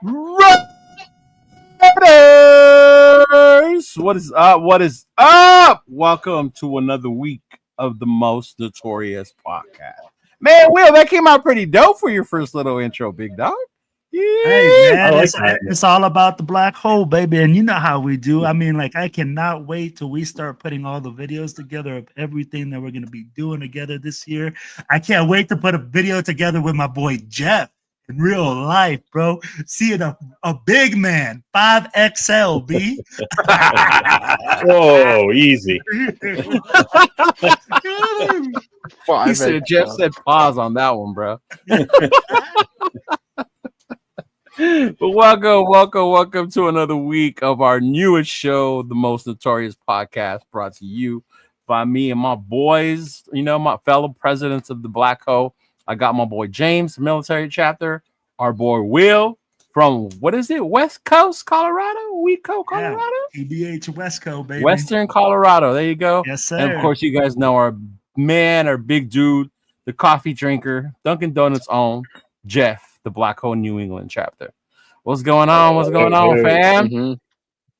Raiders! What is up? What is up? Welcome to another week of the Most Notorious Podcast. Man, Will, that came out pretty dope for your first little intro, big dog. Yeah. Hey, man, it's all about the black hole, baby. And you know how we do. I mean, like, I cannot wait till we start putting all the videos together of everything that we're going to be doing together this year. I can't wait to put a video together with my boy Jeff in real life, bro. Seeing a big man, 5XL, B. Whoa, easy. He said, Jeff said pause on that one, bro. But welcome to another week of our newest show, the Most Notorious Podcast, brought to you by me and my boys, my fellow presidents of the Black Hole. I got my boy James Military Chapter, our boy Will from, what is it, West Coast, Colorado? Colorado? Yeah, TBH WESTCO, baby. Western Colorado, there you go. Yes, sir. And of course, you guys know our man, our big dude, the coffee drinker, Dunkin' Donuts own, Jeff, the Black Hole New England chapter. What's going on? What's going on, fam? Mm-hmm.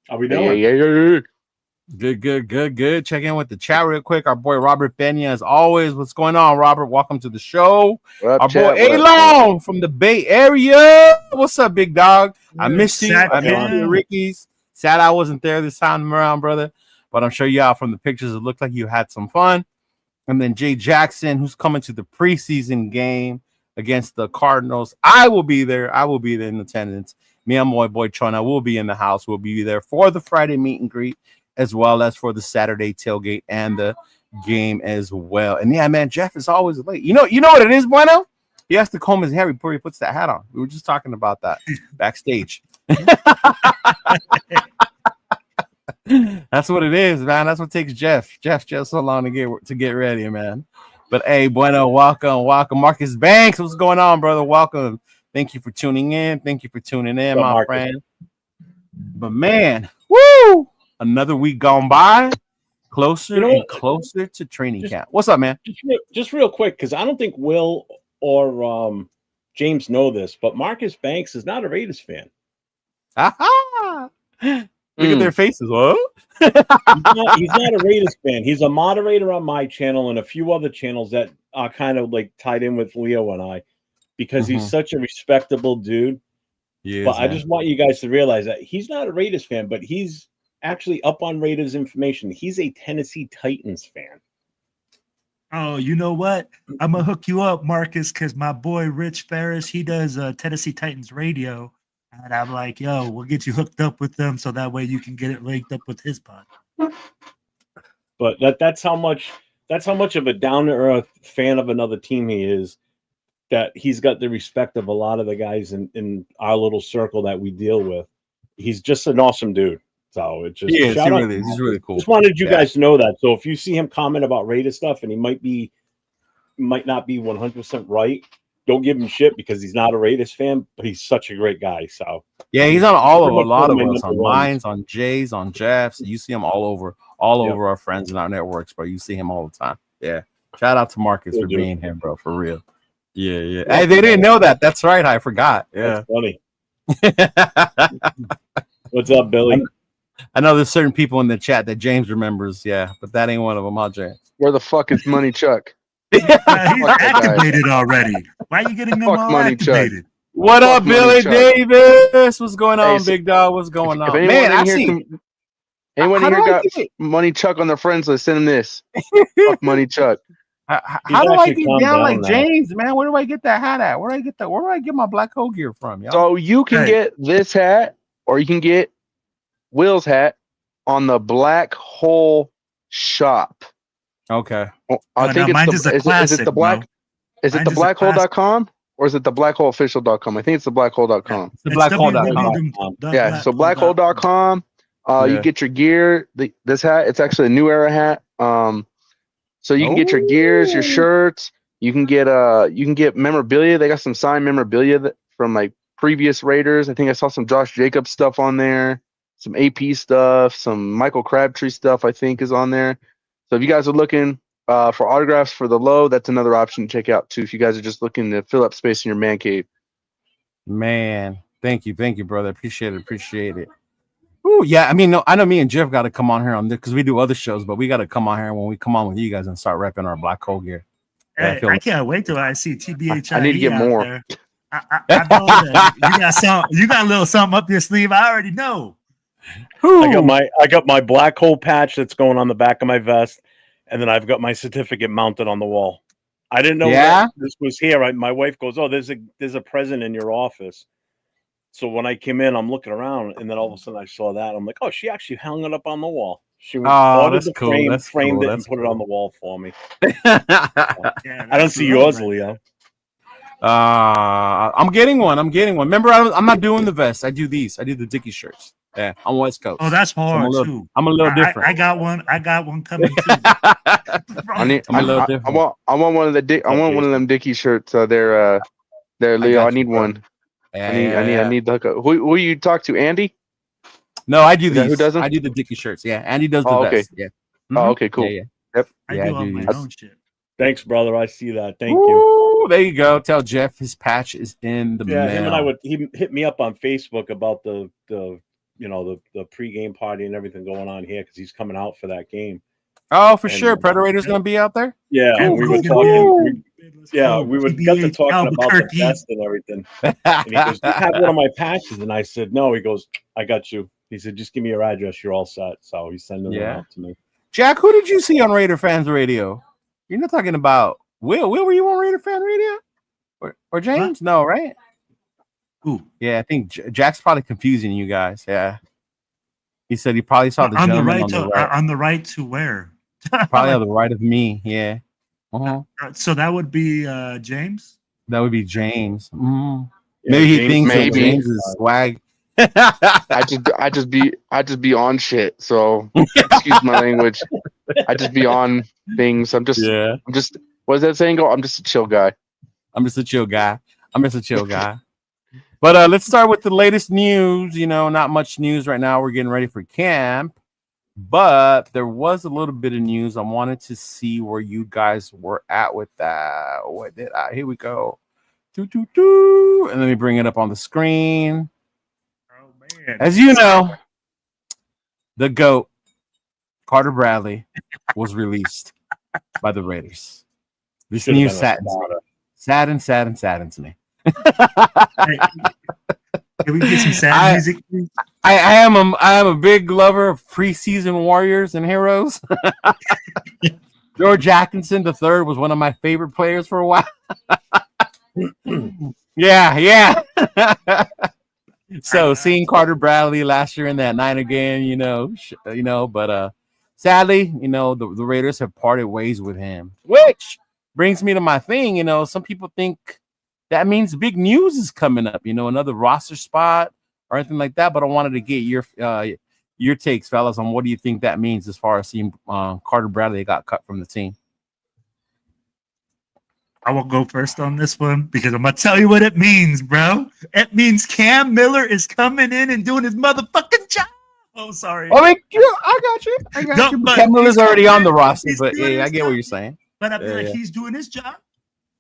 How we doing? Good. Check in with the chat real quick. Our boy Robert Benya, as always. What's going on, Robert? Welcome to the show. Our boy A-Long from the Bay Area. What's up, big dog? I missed you. I missed you, Ricky's. Sad I wasn't there this time around, brother. But I'm sure you out from the pictures. It looked like you had some fun. And then Jay Jackson, who's coming to the preseason game against the Cardinals. I will be there. In attendance. Me and my boy Chona will be in the house. We'll be there for the Friday meet and greet, as well as for the Saturday tailgate and the game as well. And yeah, man, Jeff is always late. You know what it is, Bueno? He has to comb his hair before he puts that hat on. We were just talking about that backstage. That's what it is, man. That's what takes Jeff just so long to get ready, man. But hey, Bueno, welcome. Marcus Banks, what's going on, brother? Welcome. Thank you for tuning in. My friend. But man, woo! Another week gone by, closer and closer to training camp. What's up, man? Just real quick, because I don't think Will or James know this, but Marcus Banks is not a Raiders fan. Aha! Look at their faces. What? He's not a Raiders fan. He's a moderator on my channel and a few other channels that are kind of like tied in with Leo and I, because he's such a respectable dude. Yes, but I just want you guys to realize that he's not a Raiders fan, but he's actually up on Raiders information. He's a Tennessee Titans fan. Oh, you know what? I'm gonna hook you up, Marcus, because my boy Rich Ferris, he does Tennessee Titans radio. And I'm like, yo, we'll get you hooked up with them so that way you can get it linked up with his pod. But that's how much of a down-to-earth fan of another team he is, that he's got the respect of a lot of the guys in our little circle that we deal with. He's just an awesome dude. So it just he's really cool. Just wanted you guys to know that. So if you see him comment about Raiders stuff and he might not be 100% right, don't give him shit because he's not a Raiders fan, but he's such a great guy. So yeah, he's on a lot of us, on mines, on Jay's, on Jeff's. You see him all over our friends and our networks, bro. You see him all the time. Yeah. Shout out to Marcus for being here, bro. For real. Yeah. Hey, they didn't know that. That's right. I forgot. Yeah. That's funny. What's up, Billy? I know there's certain people in the chat that James remembers. Yeah, but that ain't one of them, huh, James? Where the fuck is Money Chuck? He's activated already. Why are you getting them all activated? What up, Billy Davis? What's going on, big dog? What's going on? Man, I see. Anyone here got Money Chuck on their friends list? Send him this. Fuck Money Chuck. How do I get down like James, man? Where do I get that hat at? Where do I get my Black Hole gear from, y'all? So you can get this hat, or you can get Will's hat on the Black Hole shop. Okay. I think it's the classic. Is it the black? Is it the blackhole.com or is it the blackholeofficial.com? I think it's the blackhole.com. It's the blackhole.com. Yeah, so blackhole.com. You get your gear. This hat, it's actually a new era hat. So you can get your gears, your shirts. You can get memorabilia. They got some signed memorabilia from like previous Raiders. I think I saw some Josh Jacobs stuff on there, some AP stuff, some Michael Crabtree stuff I think is on there. So if you guys are looking for autographs for the low, that's another option to check out too. If you guys are just looking to fill up space in your man cave. Man, Thank you, brother. Appreciate it. Ooh, yeah. I mean, no, I know me and Jeff got to come on here on this because we do other shows, but we got to come on here when we come on with you guys and start repping our black hole gear. Yeah, I can't wait till I see TBH. I need to get more. There. I know that you got a little something up your sleeve. I already know. I got my black hole patch that's going on the back of my vest, and then I've got my certificate mounted on the wall. I didn't know this was here. My wife goes, "Oh, there's a present in your office." So when I came in, I'm looking around, and then all of a sudden I saw that. I'm like, "Oh, she actually hung it up on the wall. She ordered the frame, framed it, and put it on the wall for me." I don't see yours, Leo. I'm getting one. Remember, I'm not doing the vest. I do these. I do the Dickie shirts. Yeah, I'm West Coast. Oh, that's hard so I'm a little different. I got one coming too. I want one of them Dickie shirts. There, Leo. I need one. I need the hookup. Who you talk to, Andy? No, I do these. Who doesn't? I do the Dickie shirts. Yeah, Andy does the vest. Yeah. Mm-hmm. Oh, okay, cool. Yeah. Yep. I do all my own shit. Thanks, brother. I see that. Thank you. There you go. Tell Jeff his patch is in the mail. Him and he hit me up on Facebook about the pregame party and everything going on here because he's coming out for that game. Oh, for sure. Predator's going to be out there? Yeah, and we were talking. We got to talking about the vest and everything. And he goes, "Do you have one of my patches?" And I said, "No." He goes, "I got you." He said, "Just give me your address. You're all set." So he's sending them out to me. Jack, who did you see on Raider Fans Radio? You're not talking about Will. Will, were you on Raider Fan Radio? Or James? Huh? No, right? Ooh. Yeah, I think Jack's probably confusing you guys. Yeah. He said he probably saw the on gentleman the right. On the right to where? Probably on the right of me. Yeah. Uh-huh. So that would be James? That would be James. Mm-hmm. Yeah, maybe he thinks that James is swag. I just be on shit. So excuse my language. I just be on things. I'm just what does that saying go? I'm just a chill guy. But let's start with the latest news. Not much news right now. We're getting ready for camp. But there was a little bit of news. I wanted to see where you guys were at with that. What did I? Here we go. And let me bring it up on the screen. Man. As you know, the GOAT, Carter Bradley, was released by the Raiders. This news saddens me. Can we get some sad music, please? I am a big lover of preseason warriors and heroes. George Atkinson III was one of my favorite players for a while. Yeah. So seeing Carter Bradley last year in that Niner game, but sadly, the Raiders have parted ways with him, which brings me to my thing. Some people think that means big news is coming up, another roster spot or anything like that. But I wanted to get your takes, fellas, on what do you think that means as far as seeing Carter Bradley got cut from the team. I will go first on this one because I'm going to tell you what it means, bro. It means Cam Miller is coming in and doing his motherfucking job. Oh, sorry. Oh, I got you. Cam Miller's already on the roster, but yeah, I get what you're saying. But I feel like he's doing his job.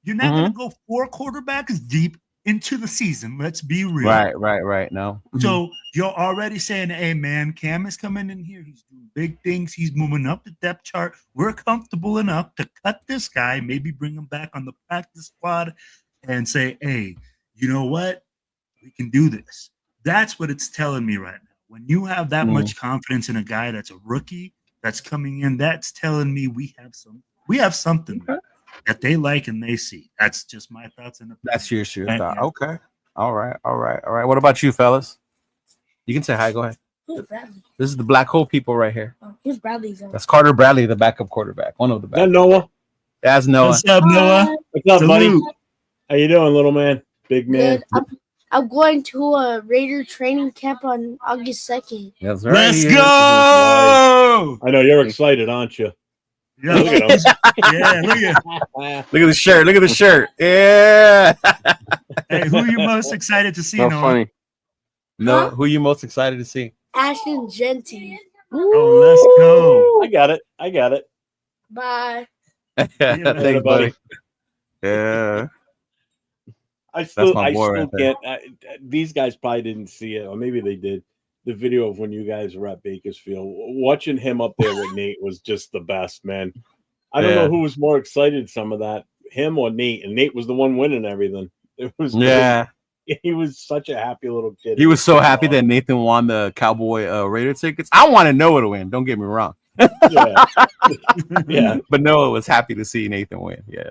You're not going to go 4 quarterbacks deep into the season. Let's be real. Right. No. So you're already saying, hey, man, Cam is coming in here. He's doing big things. He's moving up the depth chart. We're comfortable enough to cut this guy, maybe bring him back on the practice squad and say, hey, you know what? We can do this. That's what it's telling me right now. When you have that much confidence in a guy that's a rookie that's coming in, that's telling me we have something. That they like and they see. That's just my thoughts. That's your thought. Okay. All right. What about you, fellas? You can say hi. Go ahead. Who's Bradley? This is the Black Hole people right here. Oh, who's Bradley? That's Carter Bradley, the backup quarterback. One of the backup. Is that Noah? That's Noah. What's up, Noah? What's up, buddy? How you doing, little man? Big man. Good. I'm going to a Raider training camp on August 2nd. That's right. Let's go! I know you're excited, aren't you? Yeah, look at him. Yeah, look at the shirt. Yeah. Hey, who are you most excited to see? No, funny. No, who are you most excited to see? Ashton Genty. Oh, let's go. I got it. Bye. Thanks, buddy. Yeah. I still right can't. These guys probably didn't see it, or maybe they did. The video of when you guys were at Bakersfield, watching him up there with Nate was just the best, man. I don't know who was more excited, some of that, him or Nate, and Nate was the one winning everything. It was great. He was such a happy little kid. He was so happy that Nathan won the Cowboy Raider tickets. I wanted Noah to win. Don't get me wrong. Yeah, yeah. But Noah was happy to see Nathan win. Yeah.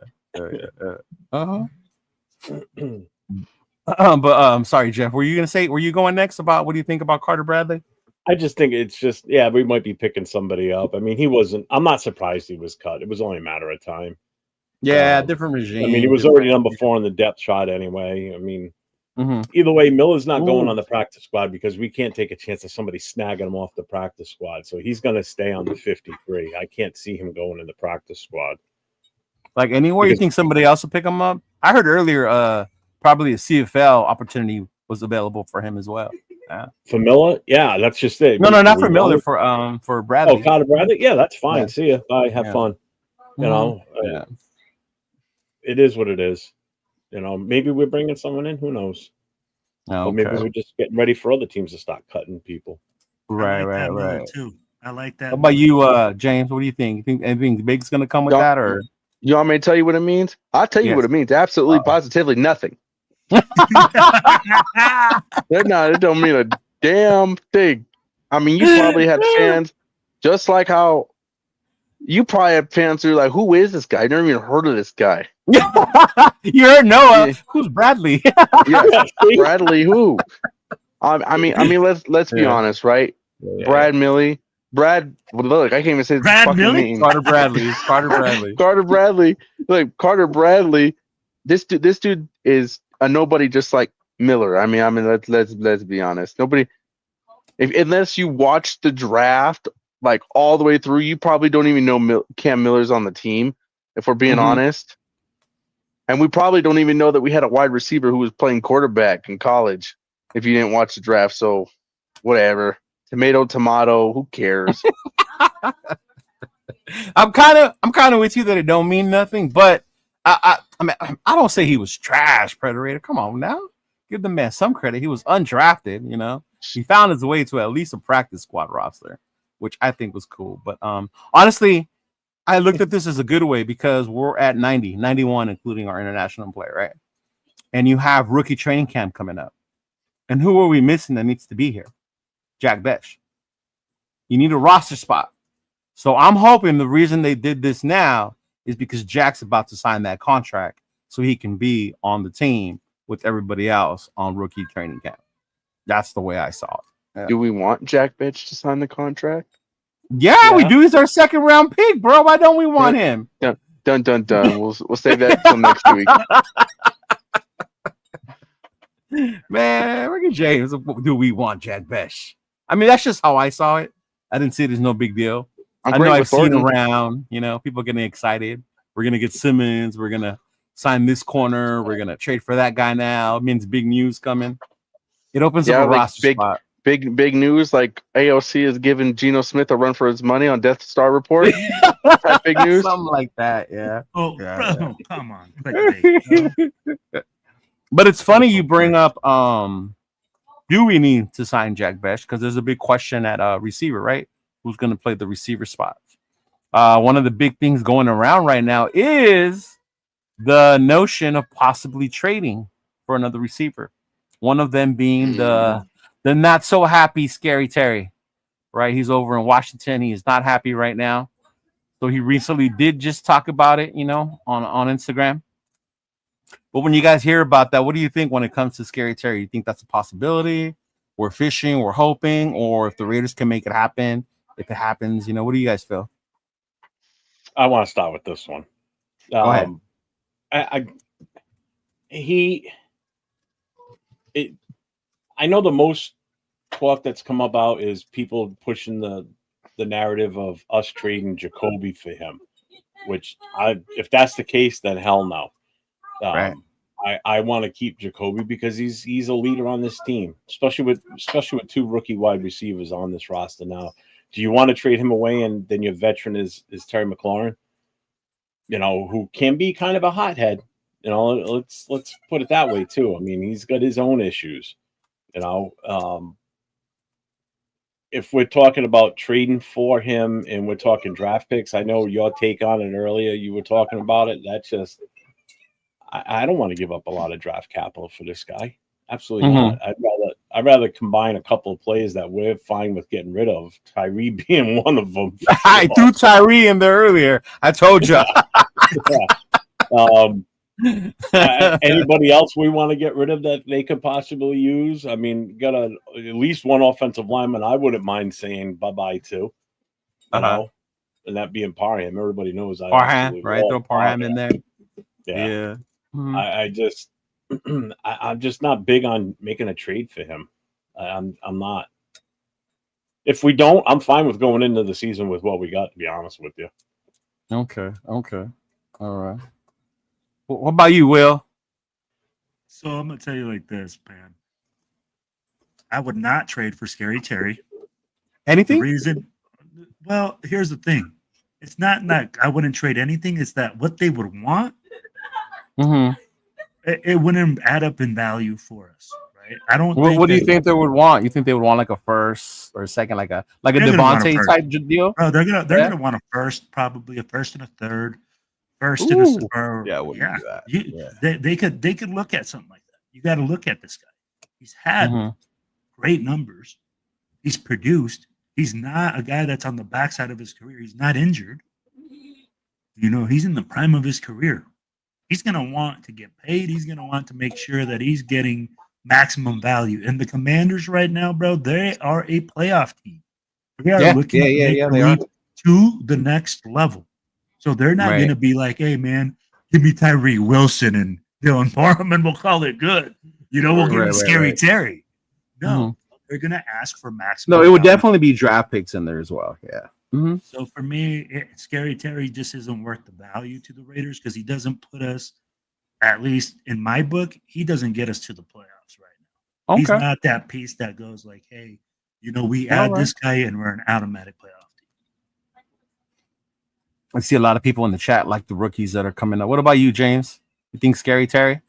Sorry, Jeff. Were you going next about what do you think about Carter Bradley? I just think it's just, we might be picking somebody up. I mean, I'm not surprised he was cut. It was only a matter of time. Yeah, different regime. I mean, he was already number 4 in the depth chart anyway. I mean, either way, Miller's not going on the practice squad because we can't take a chance of somebody snagging him off the practice squad. So he's going to stay on the 53. I can't see him going in the practice squad. Like anywhere you think somebody else will pick him up? I heard earlier, probably a CFL opportunity was available for him as well. For Miller? Yeah, that's just it. No, not for Miller. For Bradley. Oh, Carter Bradley? Yeah, that's fine. Yeah. See ya. Bye. Have fun. You know, it is what it is. You know, maybe we're bringing someone in. Who knows? Or maybe we're just getting ready for other teams to start cutting people. Right. Too. I like that. How about you, James? What do you think? You think anything big's going to come with that, or you want me to tell you what it means? I'll tell you what it means. Absolutely, positively nothing. It don't mean a damn thing. I mean, you probably had fans just like how you probably had fans who are like, who is this guy? I never even heard of this guy. You heard Noah. Yeah. Who's Bradley? Yeah, Bradley who? I mean, let's be honest, right? Yeah. Brad Millie. Look, I can't even say Brad Millie. Carter Bradley. Carter Bradley. Like Carter Bradley. This dude is a nobody, just like Miller. I mean, let's be honest. Nobody, unless you watch the draft like all the way through, you probably don't even know Cam Miller's on the team. If we're being honest, and we probably don't even know that we had a wide receiver who was playing quarterback in college. If you didn't watch the draft, so whatever. Tomato. Who cares? I'm kind of with you that it don't mean nothing, but. I mean, I don't say he was trash, Predator. Come on now. Give the man some credit. He was undrafted, you know. He found his way to at least a practice squad roster, which I think was cool. But honestly, I looked at this as a good way because we're at 91, including our international play, right? And you have rookie training camp coming up. And who are we missing that needs to be here? Jack Besh. You need a roster spot. So I'm hoping the reason they did this now is because Jack's about to sign that contract so he can be on the team with everybody else on rookie training camp. That's the way I saw it. Yeah. Do we want Jack Bitch to sign the contract? Yeah, we do. He's our second round pick, bro. Why don't we want him? Dun. We'll save that until next week. Man, look at James. Do we want Jack Besh? I mean, that's just how I saw it. I didn't see it as no big deal. I know I've seen around, you know, people getting excited. We're going to get Simmons. We're going to sign this corner. We're going to trade for that guy now. It means big news coming. It opens up a roster spot. Big news, like AOC is giving Geno Smith a run for his money on Death Star Report. Big news. Something like that, yeah. Oh, yeah, bro, come on. But it's funny you bring up, do we need to sign Jack Besh? Because there's a big question at receiver, right? Who's going to play the receiver spot? One of the big things going around right now is the notion of possibly trading for another receiver. One of them being the not so happy Scary Terry, right? He's over in Washington. He is not happy right now. So he recently did just talk about it, you know, on Instagram. But when you guys hear about that, what do you think when it comes to Scary Terry? You think that's a possibility? We're fishing, we're hoping, or if the Raiders can make it happen, if it happens, you know, what do you guys feel? I want to start with this one. Go ahead. I know the most talk that's come about is people pushing the narrative of us trading Jacoby for him, which if that's the case, then hell no. Right. I want to keep Jacoby because he's a leader on this team, especially with two rookie wide receivers on this roster now. Do you want to trade him away and then your veteran is Terry McLaurin, you know, who can be kind of a hothead, You know, let's put it that way too. I mean, he's got his own issues. You know, if we're talking about trading for him and we're talking draft picks, I know your take on it earlier. You were talking about it. That's just, I don't want to give up a lot of draft capital for this guy. Absolutely not. I'd rather combine a couple of players that we're fine with getting rid of. Tyree being one of them. I threw Tyree in there earlier. I told you. Anybody else we want to get rid of that they could possibly use? I mean, got at least one offensive lineman I wouldn't mind saying bye-bye to. You know? And that being Parham. Everybody knows Parham, right? Throw Parham in there. Yeah. I'm just not big on making a trade for him. I'm not. If we don't, I'm fine with going into the season with what we got, to be honest with you. Okay. All right. What about you, Will? So I'm gonna tell you like this, man. I would not trade for Scary Terry. Anything? The reason, well, here's the thing. It's not that I wouldn't trade anything. It's that what they would want, it wouldn't add up in value for us, right? I don't. What do you think they would want? You think they would want like a first or a second, like a Devontae type deal? Oh, they're gonna want a first, probably a first and a third. First and a third. They could look at something like that. You got to look at this guy. He's had great numbers. He's produced. He's not a guy that's on the backside of his career. He's not injured. You know, he's in the prime of his career. He's going to want to get paid. He's going to want to make sure that he's getting maximum value. And the Commanders right now, bro, they are a playoff team. They are looking to the next level. So they're not going to be like, hey, man, give me Tyree Wilson and Dylan Parham and we'll call it good. You know, we'll give him Scary Terry. No, they're going to ask for maximum. No, it would definitely be draft picks in there as well. Yeah. So for me, Scary Terry just isn't worth the value to the Raiders because he doesn't put us, at least in my book, he doesn't get us to the playoffs right now. He's not that piece that goes like, hey, you know, we add this guy and we're an automatic playoff. I see a lot of people in the chat like the rookies that are coming up. What about you, James? You think Scary Terry?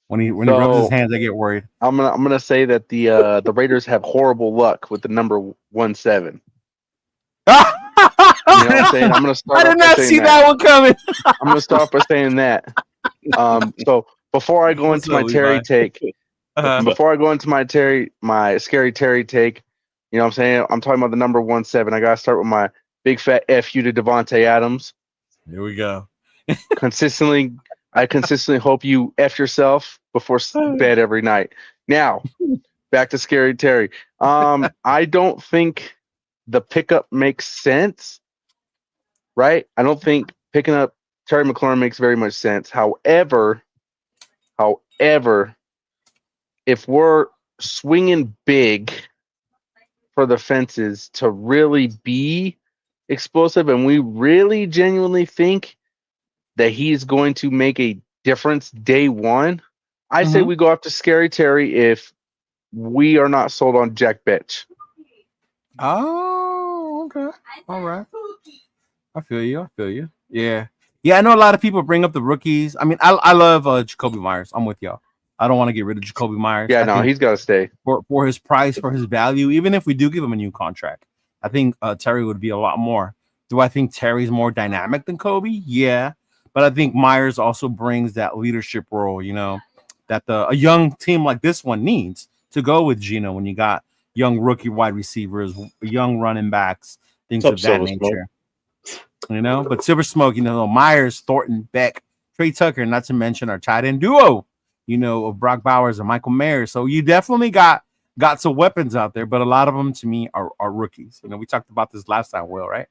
When he rubs his hands, I get worried. I'm gonna say that the Raiders have horrible luck with the number 17. You know what I'm saying? I'm gonna start. I did not see that one coming. I'm gonna start by saying that. So before I go into my Terry take, my Scary Terry take, you know what I'm saying? I'm talking about the number 17. I gotta start with my big fat F you to Devontae Adams. Here we go. I consistently hope you F yourself before bed every night. Now, back to Scary Terry. I don't think the pickup makes sense, right? I don't think picking up Terry McLaurin makes very much sense. However, if we're swinging big for the fences to really be explosive, and we really genuinely think that he's going to make a difference day one, I say we go after Scary Terry if we are not sold on Jack Betch. Oh, okay. All right. I feel you. Yeah. I know a lot of people bring up the rookies. I mean, I love Jacoby Myers. I'm with y'all. I don't want to get rid of Jacoby Myers. Yeah, no, he's got to stay. For his price, for his value, even if we do give him a new contract. I think Terry would be a lot more. Do I think Terry's more dynamic than Kobe? Yeah. But I think Myers also brings that leadership role, you know, that a young team like this one needs to go with Geno when you got young rookie wide receivers, young running backs, things of that nature. You know, but Silver Smoke, you know, Myers, Thornton, Beck, Trey Tucker, not to mention our tight end duo, you know, of Brock Bowers and Michael Mayer. So you definitely got some weapons out there, but a lot of them to me are rookies. You know, we talked about this last time, Will, right?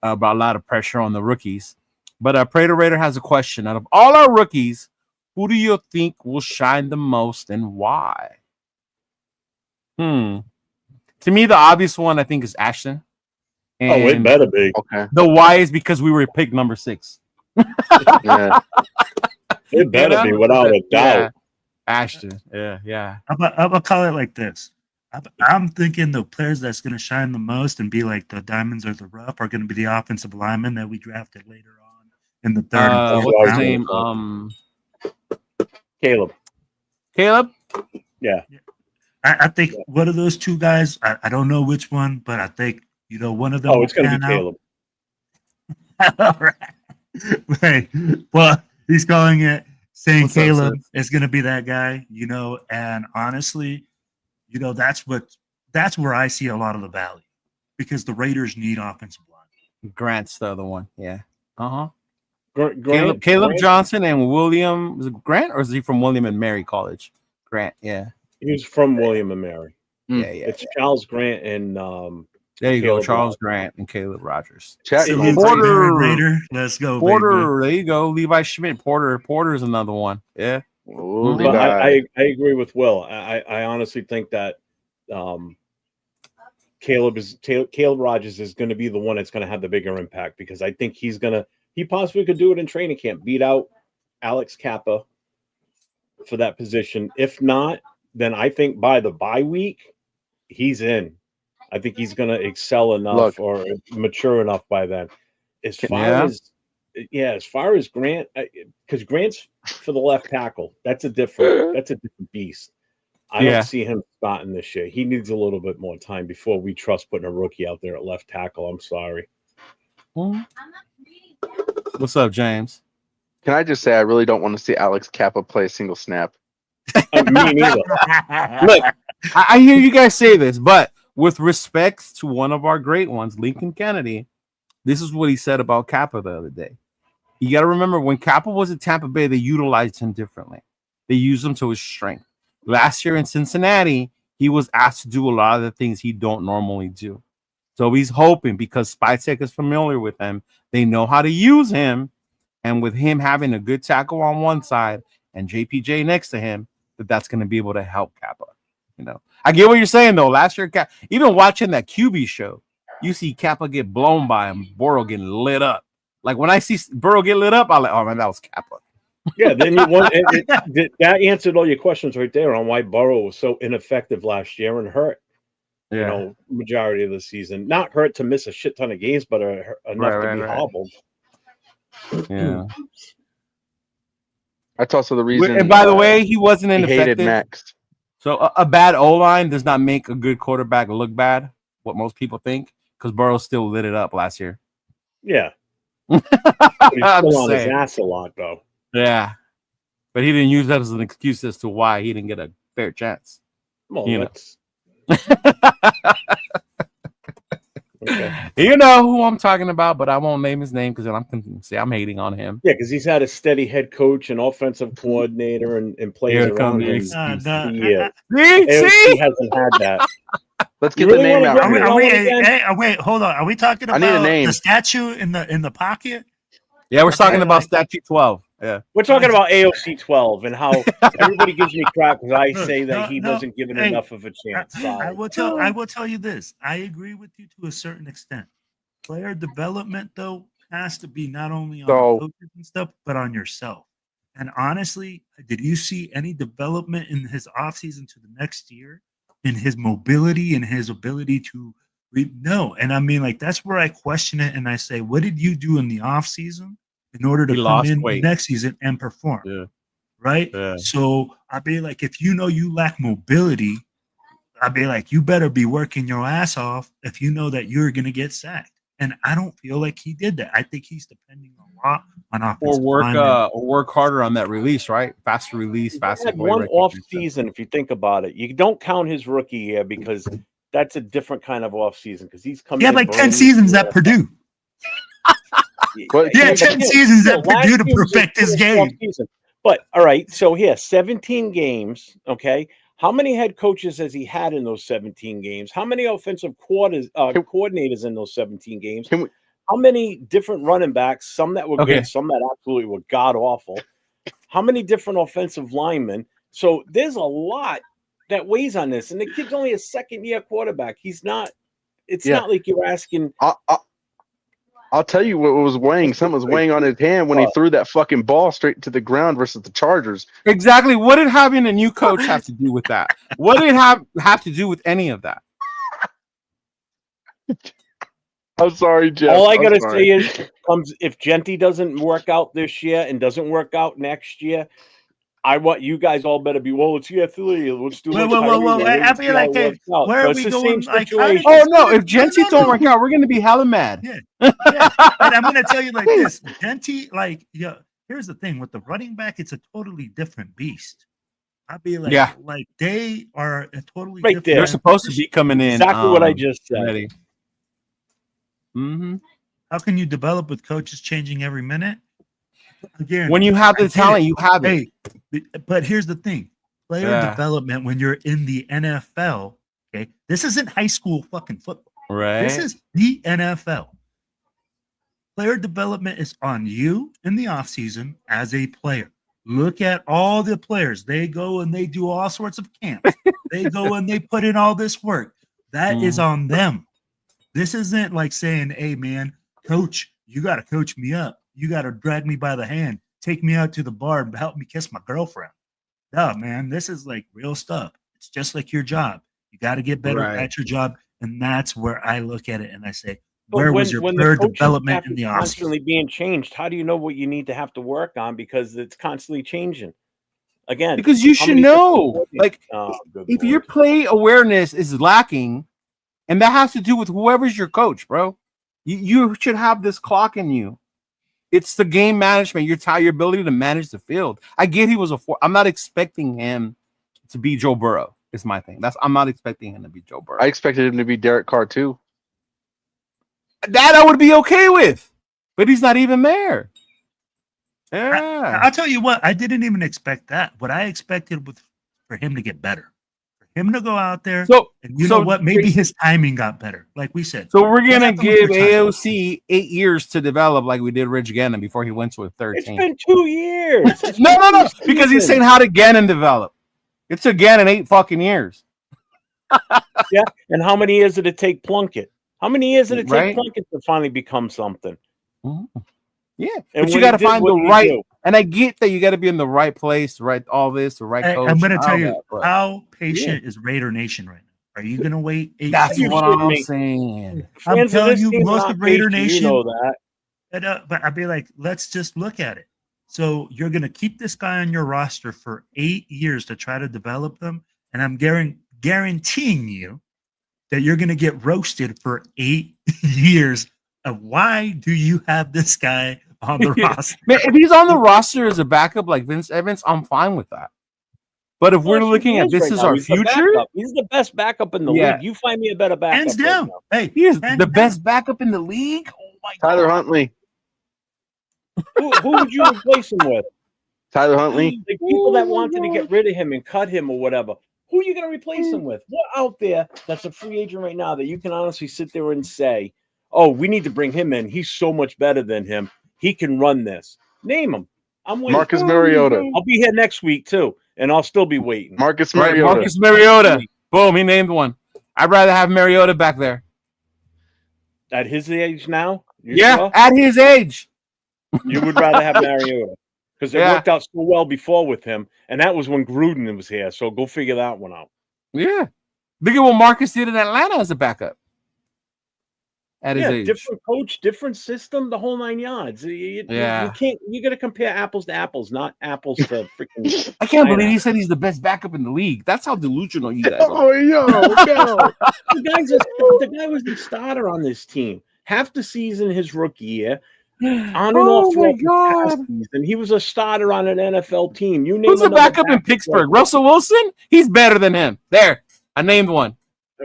About a lot of pressure on the rookies. But Prater Raider has a question. Out of all our rookies, who do you think will shine the most and why? To me, the obvious one I think is Ashton. And it better be. Okay. The why is because we were picked number 6. Yeah. It better be without a doubt. Yeah. Ashton. Yeah. I'm gonna call it like this. I'm thinking the players that's going to shine the most and be like the diamonds or the rough are going to be the offensive linemen that we drafted later on in the third. What's his name? Caleb. Yeah. I think one of those two guys. I don't know which one, but I think one of them. Oh, it's going to be Caleb. All right. Right. Well, he's calling it, saying What's up, Caleb sis? is going to be that guy, and honestly, that's where I see a lot of the value, because the Raiders need offensive line. Grant's the other one. Yeah. Uh-huh. Grant, Caleb Johnson and William. Was it Grant, or is he from William and Mary College? Grant, yeah. He's from William and Mary. Yeah. It's Charles Grant and there you Caleb go, Charles Rogers. Grant and Caleb Rogers. Porter Raider. Let's go, Porter, baby. there you go. Levi Schmidt. Porter's another one. Yeah. Ooh, But I agree with Will. I honestly think that Caleb Rogers is going to be the one that's going to have the bigger impact, because I think he possibly could do it in training camp, beat out Alex Kappa for that position. If not, then I think by the bye week, he's in. I think he's going to excel enough or mature enough by then. As far as Grant, because Grant's for the left tackle. That's a different beast. I don't see him starting this year. He needs a little bit more time before we trust putting a rookie out there at left tackle. I'm sorry. What's up, James? Can I just say I really don't want to see Alex Kappa play a single snap? Me neither. Look, I hear you guys say this, but with respect to one of our great ones, Lincoln Kennedy, this is what he said about Kappa the other day. You got to remember, when Kappa was at Tampa Bay, they utilized him differently. They used him to his strength. Last year in Cincinnati, he was asked to do a lot of the things he don't normally do. So he's hoping, because Spytek is familiar with him, they know how to use him. And with him having a good tackle on one side and JPJ next to him, that's going to be able to help Kappa. I get what you're saying, though. Last year, even watching that QB show, you see Kappa get blown by him, Burrow getting lit up. Like, when I see Burrow get lit up, I'm like, oh, man, that was Kappa. Yeah, then that answered all your questions right there on why Burrow was so ineffective last year and hurt. Yeah. Majority of the season. Not hurt to miss a shit ton of games, but enough to be hobbled. Yeah. That's also the reason. And by the way, he wasn't ineffective. Hated Max. So a bad O-line does not make a good quarterback look bad, what most people think, because Burrow still lit it up last year. Yeah. He's still on his ass a lot, though. Yeah. But he didn't use that as an excuse as to why he didn't get a fair chance. Well, Okay. You know who I'm talking about, but I won't name his name because then I'm going to say I'm hating on him. Yeah, because he's had a steady head coach and offensive coordinator and players around him. See? He hasn't had that. Let's get the name out. Wait, hold on. Are we talking about the statue in the pocket? Yeah, we're talking about Statue 12. Yeah, we're talking about AOC 12 and how everybody gives me crap because I say that he wasn't given enough of a chance. I will tell you this. I agree with you to a certain extent. Player development, though, has to be not only on the coaches and stuff, but on yourself. And honestly, did you see any development in his offseason to the next year in his mobility and his ability to read? No. And I mean, like, that's where I question it. And I say, what did you do in the offseason in order to come in next season and perform? Yeah. Right? Yeah. So I'd be like, if you know you lack mobility, I'd be like, you better be working your ass off if you know that you're going to get sacked. And I don't feel like he did that. I think he's depending a lot on offensive or work harder on that release, right? Faster release, faster. One off season, if you think about it, you don't count his rookie year because that's a different kind of off season because he's coming. He had like 10 seasons at Purdue. Yeah, 10 seasons at Purdue to perfect his game. But all right, so here, 17 games. Okay. How many head coaches has he had in those 17 games? How many offensive coordinators in those 17 games? How many different running backs? Some that were good, some that absolutely were god awful. How many different offensive linemen? So there's a lot that weighs on this. And the kid's only a second-year quarterback. He's not. It's not like you're asking. I'll tell you what was weighing. Something was weighing on his hand when he threw that fucking ball straight to the ground versus the Chargers. Exactly. What did having a new coach have to do with that? What did it have to do with any of that? I'm sorry, Jeff. All I gotta say is, if Genty doesn't work out this year and doesn't work out next year, I want you guys all better be. Well, it's year 3. Let's do. Whoa! I feel like, hey, where are we going? Like, oh no! If Genty don't work out, we're gonna be hella mad. Yeah. And I'm gonna tell you like this, Genty, like, yeah. Here's the thing with the running back, it's a totally different beast. I'd be like, like they are a totally different. They're supposed to be coming in. Exactly what I just said. Ready. How can you develop with coaches changing every minute? Again, when you have the talent, you have it. But here's the thing: player development when you're in the NFL. Okay, this isn't high school fucking football. Right. This is the NFL. Player development is on you in the offseason as a player. Look at all the players. They go and they do all sorts of camps. They go and they put in all this work. That is on them. This isn't like saying, hey, man, coach, you got to coach me up. You got to drag me by the hand. Take me out to the bar and help me kiss my girlfriend. No, man, this is like real stuff. It's just like your job. You got to get better at your job. And that's where I look at it and I say, where was your player development in the offseason? Constantly being changed. How do you know what you need to have to work on because it's constantly changing? Again, because you should know, like, if your play awareness is lacking, and that has to do with whoever's your coach, bro. You should have this clock in you. It's the game management. Your ability to manage the field. I get he was I'm not expecting him to be Joe Burrow. Is my thing. I'm not expecting him to be Joe Burrow. I expected him to be Derek Carr too. That I would be okay with, but he's not even there. Yeah, I'll tell you what. I didn't even expect that. What I expected was for him to get better, for him to go out there. And you know what? Maybe his timing got better, like we said. So we're gonna give AOC 8 years to develop, like we did Rich Gannon before he went to a 13. It's been 2 years. No, because he's saying how did Gannon develop? It took Gannon 8 fucking years. Yeah, and how many years did it take Plunkett? How many years did it take Plunkett to finally become something? Yeah, but you got to find the right. And I get that you got to be in the right place, right? All this, the right coach. I'm going to tell you how patient is Raider Nation right now. Are you going to wait 8 That's what I'm saying. I'm telling you, most of Raider Nation. You know that. But I'd be like, let's just look at it. So you're going to keep this guy on your roster for 8 years to try to develop them, and I'm guaranteeing you that you're going to get roasted for 8 years. Of why do you have this guy on the roster? Man, if he's on the roster as a backup like Vince Evans, I'm fine with that. But if we're looking at this is our future, he's the best backup in the league. You find me a better backup. Hands down. Hey, he is the best backup in the league. Oh my God. Tyler Huntley. Who would you replace him with? Tyler Huntley. The people that wanted to get rid of him and cut him or whatever. Who are you going to replace him with? What out there that's a free agent right now that you can honestly sit there and say, oh, we need to bring him in. He's so much better than him. He can run this. Name him. I'm waiting. Marcus Mariota. I'll be here next week, too, and I'll still be waiting. Marcus Mariota. Marcus Mariota. Boom, he named one. I'd rather have Mariota back there. At his age now? Sure? At his age. You would rather have Mariota. Because it worked out so well before with him, and that was when Gruden was here. So go figure that one out. Yeah. Look at what Marcus did in Atlanta as a backup. At his age. Different coach, different system, the whole 9 yards. You can't. You got to compare apples to apples, not apples to freaking. I can't believe he said he's the best backup in the league. That's how delusional you guys are. Oh, yo. The guy was the starter on this team. Half the season, his rookie year. On and off throughout the past season. He was a starter on an NFL team. You name who's the backup in Pittsburgh? Russell Wilson? He's better than him. There. I named one.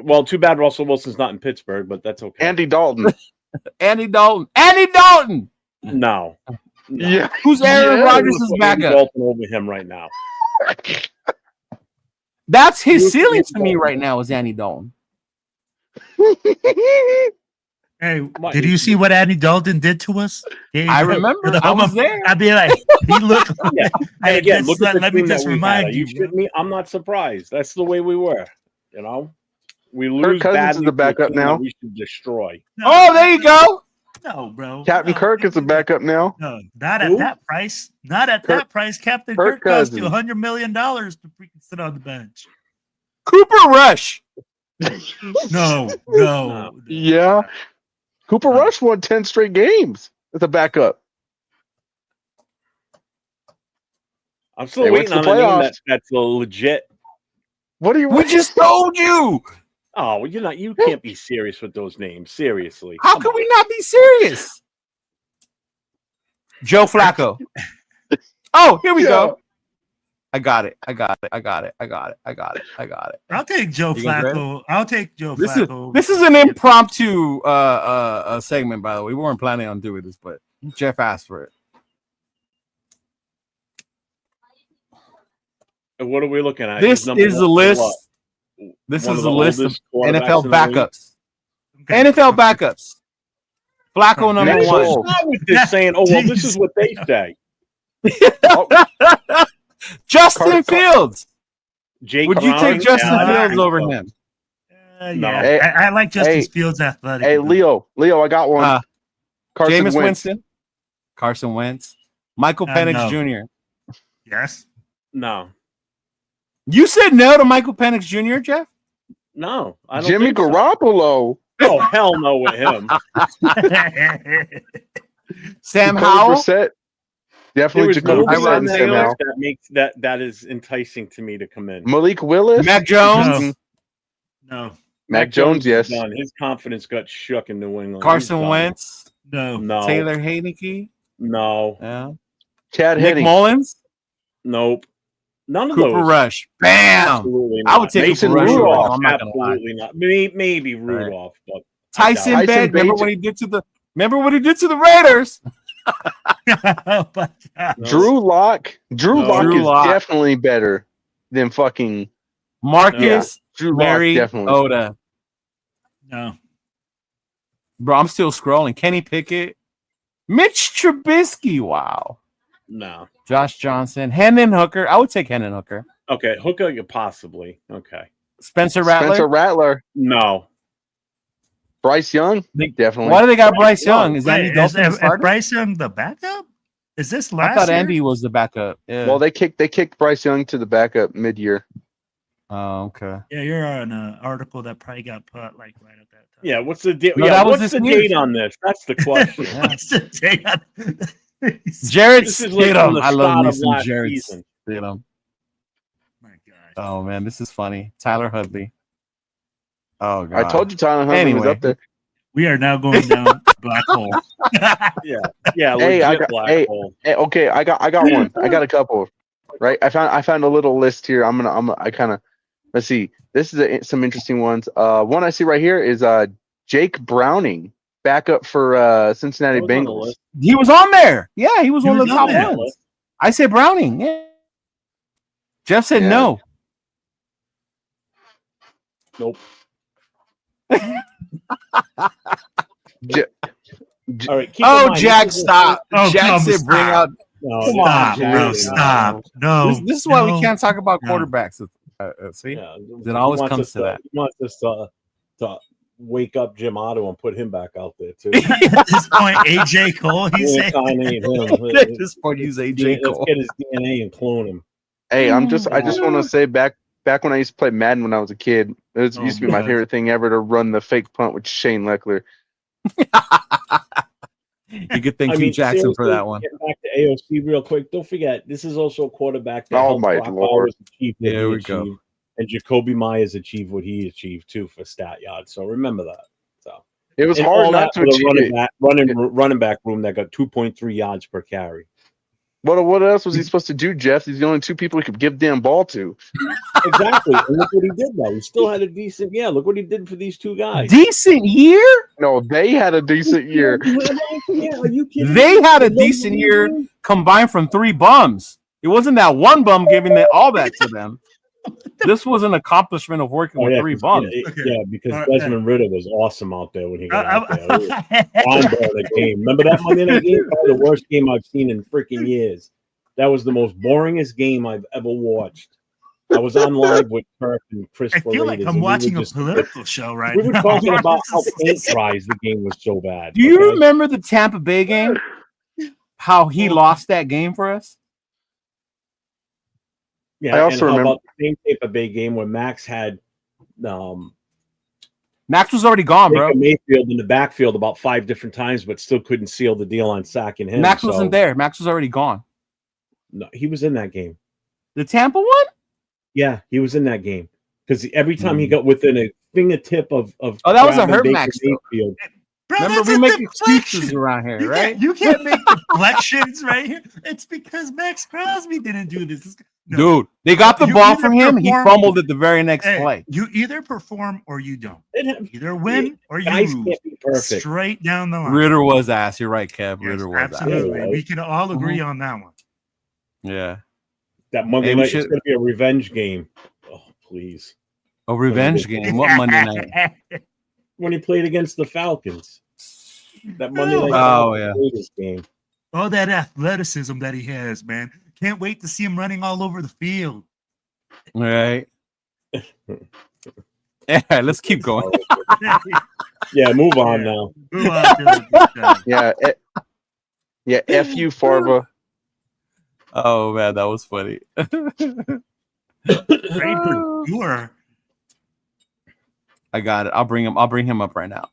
Well, too bad Russell Wilson's not in Pittsburgh, but that's okay. Andy Dalton. Andy Dalton. No. Yeah. Who's Aaron Rodgers' backup? Andy Dalton over him right now. That's his ceiling to me right now is Andy Dalton. Hey, did you see what Andy Dalton did to us? I remember. I was there. I'd be like, he looked. And again, look at let me just remind you. Me? I'm not surprised. That's the way we were. You know, we lose. Kirk Cousins is the backup now. We should destroy. No, oh, there you go. No, bro. Captain Kirk is the backup now. No, not at that price. Not at that price. Captain Kirk cost you $100 million to freaking sit on the bench. Cooper Rush. No. Yeah. Cooper Rush won 10 straight games as a backup. I'm still waiting on a name that's legit. What are you? We just told you. Oh, you're not. You can't be serious with those names. Seriously. How can we not be serious? Joe Flacco. Oh, here we go. I got it. I'll take Joe Flacco. I'll take Joe Flacco. This is an impromptu segment, by the way. We weren't planning on doing this, but Jeff asked for it. And what are we looking at? This is the list. This is the list of NFL backups. Okay. NFL backups. Flacco number one. I was just saying, oh, well, this is what they say. Justin Fields. Would you take Justin Fields over him? No. Hey, I like Justin Fields athletic. Hey, Leo, I got one. Jameis Winston. Carson Wentz. Michael Penix Jr. Yes. No. You said no to Michael Penix Jr., Jeff? No. I don't Jimmy Garoppolo. Oh, hell no with him. Sam Howell. Definitely Jacoby Brissett. That makes that is enticing to me to come in. Malik Willis. Mac Jones. No. Mac Jones, yes. Done. His confidence got shook in New England. Carson Wentz. No. Taylor Heineke. No. Yeah. Chad Nick Henne. Mullins. Nope. None of Cooper those. Rush. Bam. Absolutely I would take Mason Cooper Rush. Rudolph. I'm not gonna lie. Absolutely not. Maybe Rudolph, but Tyson Bagent. Remember what he did to the Raiders? Drew Lock. Drew Lock is definitely better than fucking Marcus Drew Mariota. Oda. No. Bro, I'm still scrolling. Kenny Pickett. Mitch Trubisky. Wow. No. Josh Johnson. Hendon Hooker. I would take Hendon Hooker. Okay. Hooker, you possibly. Okay. Spencer Rattler. No. Bryce Young. Definitely. Why do they got Bryce Young? Is Andy Dalton is Bryce Young the backup? Is this last I thought year? Andy was the backup. Yeah. Well, they kicked Bryce Young to the backup mid-year. Oh, okay. Yeah, you're on an article that probably got put like right at that time. Yeah, what's the date? No, yeah, what's the date on this? That's the question. What's the date on Jared This is like Stidham. from the I love start me of some last Jared season. Stidham. My gosh. Oh man, this is funny. Tyler Hudley. Oh god. I told you Tyler Huntley was up there. We are now going down black hole. Yeah. Hey, hole. Hey, okay, I got one. I got a couple. Right, I found a little list here. I kind of let's see. This is some interesting ones. One I see right here is Jake Browning, backup for Cincinnati Bengals. He was on there. Yeah, he was one of the top ones. I said Browning. Yeah. Jeff said no. Nope. All right. Jack, stop. Jack said bring out. No, Stop. No. This is why we can't talk about quarterbacks. See, it always comes to that. He wants us to wake up Jim Otto and put him back out there too. At this point, AJ Cole. He's At this point, he's AJ Cole. Let's get his DNA and clone him. Hey, I just want to say back when I used to play Madden when I was a kid, it used to be my favorite thing ever to run the fake punt with Shane Leckler. You could thank Hugh Jackson for that one. Getting back to AOC real quick. Don't forget, this is also a quarterback that helped Brock Bowers achieve what he achieved, and Jacoby Myers achieved what he achieved too for stat yards. So remember that. So it was hard not to achieve running back room that got 2.3 yards per carry. What else was he supposed to do, Jeff? He's the only two people he could give damn ball to. Exactly. And look what he did, though. He still had a decent. Yeah, look what he did for these two guys. Decent year? No, they had a decent year. Yeah, are you kidding? They had a decent year combined from 3 bums. It wasn't that one bum giving all that to them. This was an accomplishment of working with 3 bums. Yeah, because Desmond Ridder was awesome out there when he got out there. The game. Remember that Monday night game? Probably the worst game I've seen in freaking years. That was the most boringest game I've ever watched. I was on live with Kirk and Chris. I feel like I'm watching a political show right now. We were talking about how paint dries the game was so bad. Do you remember the Tampa Bay game? How he lost that game for us? Yeah, I also remember about the same Tampa Bay game where Max had no, Max was already gone, bro. Baker Mayfield in the backfield about 5 different times, but still couldn't seal the deal on sacking him. Max wasn't there. Max was already gone. No, he was in that game. The Tampa one? Yeah, he was in that game because every time he got within a fingertip of that was a hurt Baker Max. Mayfield. Bro, Remember, we make excuses around here, right? You can't make deflections right here. It's because Max Crosby didn't do this. No. Dude, they got the ball from him. He fumbled it the very next play. You either perform or you don't. Either win or you lose. Straight down the line. Ritter was ass. You're right, Kev. Yes, Ritter was absolutely. ass. We can all agree on that one. Yeah. That Monday night is going to be a revenge game. Oh, please. A revenge game? What Monday night? When he played against the Falcons. That Monday night game. Oh, that athleticism that he has, man. Can't wait to see him running all over the field. All right. Yeah, let's keep going. Yeah, move on now. Move on. Yeah, F you, Farva. Oh man, that was funny. I got it. I'll bring him up right now.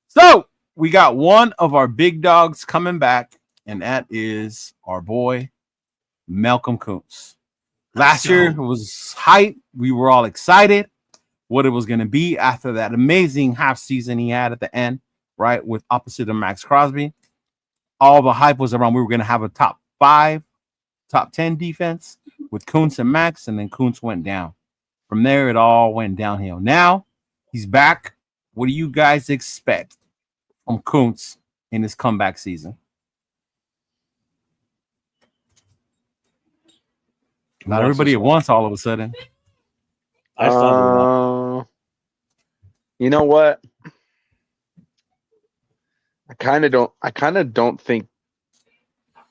So we got one of our big dogs coming back, and that is our boy Malcolm Kuntz. Last year was hype. We were all excited what it was going to be after that amazing half season he had at the end, right? With opposite of Max Crosby. All the hype was around we were going to have a top 5, top 10 defense with Kuntz and Max, and then Kuntz went down. From there, it all went downhill. Now he's back. What do you guys expect from Kuntz in his comeback season? Not everybody at once, all of a sudden. You know what? I kind of don't think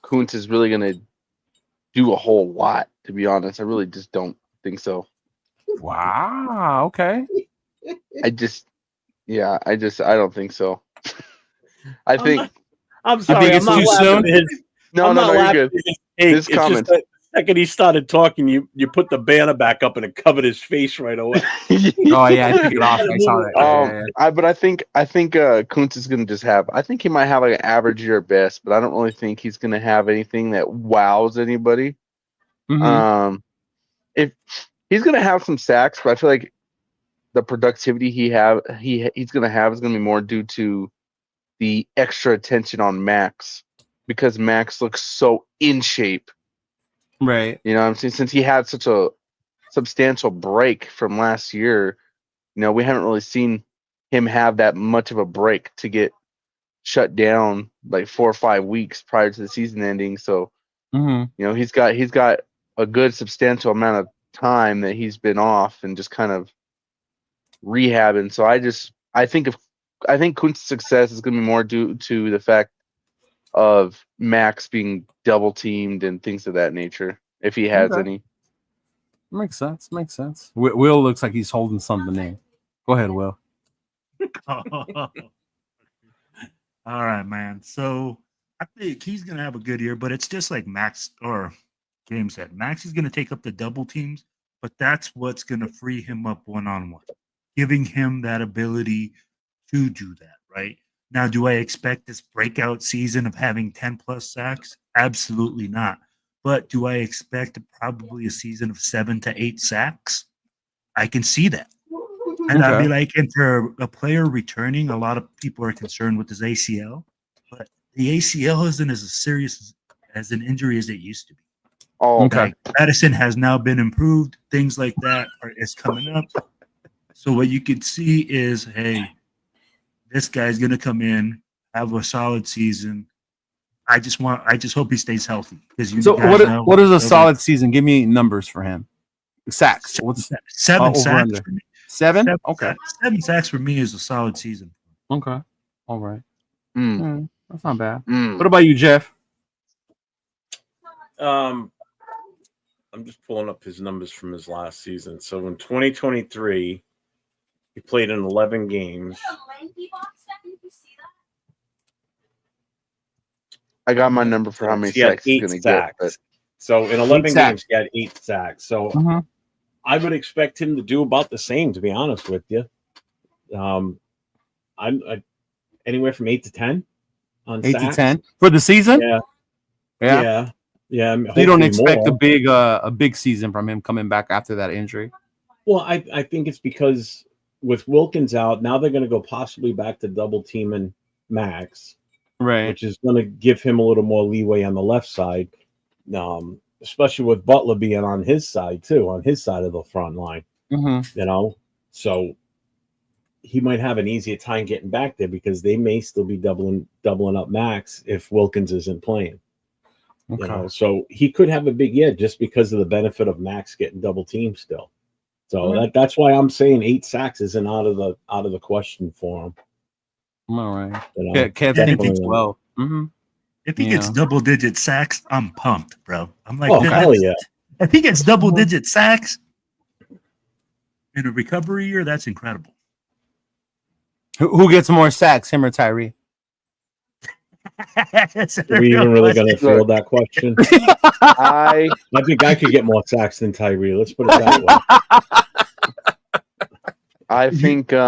Kuntz is really going to do a whole lot, to be honest. I really just don't think so. Wow. Okay. I don't think so. I'm sorry. It's too soon. No, you're good. His comments. The second he started talking, you put the banner back up and it covered his face right away. Oh yeah, I took it off. I saw that. But I think Kuntz is gonna I think he might have like an average year at best, but I don't really think he's gonna have anything that wows anybody. Mm-hmm. If he's gonna have some sacks, but I feel like the productivity he's gonna have is gonna be more due to the extra attention on Max, because Max looks so in shape. Right. You know what I'm saying? Since he had such a substantial break from last year, we haven't really seen him have that much of a break to get shut down like 4 or 5 weeks prior to the season ending. So, he's got a good substantial amount of time that he's been off and just kind of rehabbing. So I think Kuntz's success is going to be more due to the fact of Max being double teamed and things of that nature, if he has any. Makes sense. Will looks like he's holding something in. Go ahead, Will. All right, man. So I think he's gonna have a good year, but it's just like Max or James said. Max is gonna take up the double teams, but that's what's gonna free him up one-on-one, giving him that ability to do that, right? Now, do I expect this breakout season of having 10 plus sacks? Absolutely not. But do I expect probably a season of 7 to 8 sacks? I can see that. And I'd be like, and for a player returning, a lot of people are concerned with his ACL, but the ACL isn't as serious as an injury as it used to be. Oh, okay. Like, medicine has now been improved. Things like that is coming up. So what you could see is, hey, this guy's gonna come in, have a solid season. I just hope he stays healthy, because what is a solid season? Give me numbers for him. Sacks. What's 7 sacks? 7? Okay. 7 sacks for me is a solid season. Okay. All right. That's not bad. Mm. What about you, Jeff? I'm just pulling up his numbers from his last season. So in 2023. He played in 11 games. I got my number for how many sacks he's going to get. But... So in 11 games, he had 8 sacks. So I would expect him to do about the same, to be honest with you. I anywhere from 8 to 10 on 8 sacks. to 10 for the season. Yeah. So you don't expect a big season from him coming back after that injury. Well, I think it's because with Wilkins out, now they're going to go possibly back to double teaming Max, right? Which is going to give him a little more leeway on the left side, especially with Butler being on his side too, on his side of the front line. So he might have an easier time getting back there because they may still be doubling up Max if Wilkins isn't playing. So he could have a big year just because of the benefit of Max getting double teamed still. So that's why I'm saying 8 sacks isn't out of the question for him. All right. Cat's thinking 12. If he gets double-digit sacks, I'm pumped, bro. I'm like, hell yeah. If he gets double-digit sacks in a recovery year, that's incredible. Who gets more sacks, him or Tyree? Are we even really going to field that question? I think I could get more sacks than Tyree. Let's put it that way. I think, and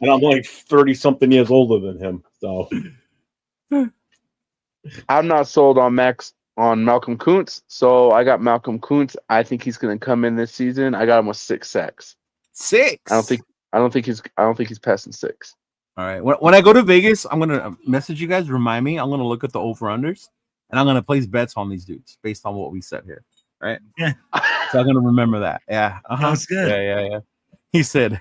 I'm like 30-something years older than him. So I'm not sold on Malcolm Kuntz. So I got Malcolm Kuntz. I think he's going to come in this season. I got him with 6 sacks. 6. I don't think he's passing 6. All right. When I go to Vegas, I'm gonna message you guys. Remind me. I'm gonna look at the over/unders, and I'm gonna place bets on these dudes based on what we said here. Right? Yeah. So I'm gonna remember that. Yeah. That's good. Yeah. He said,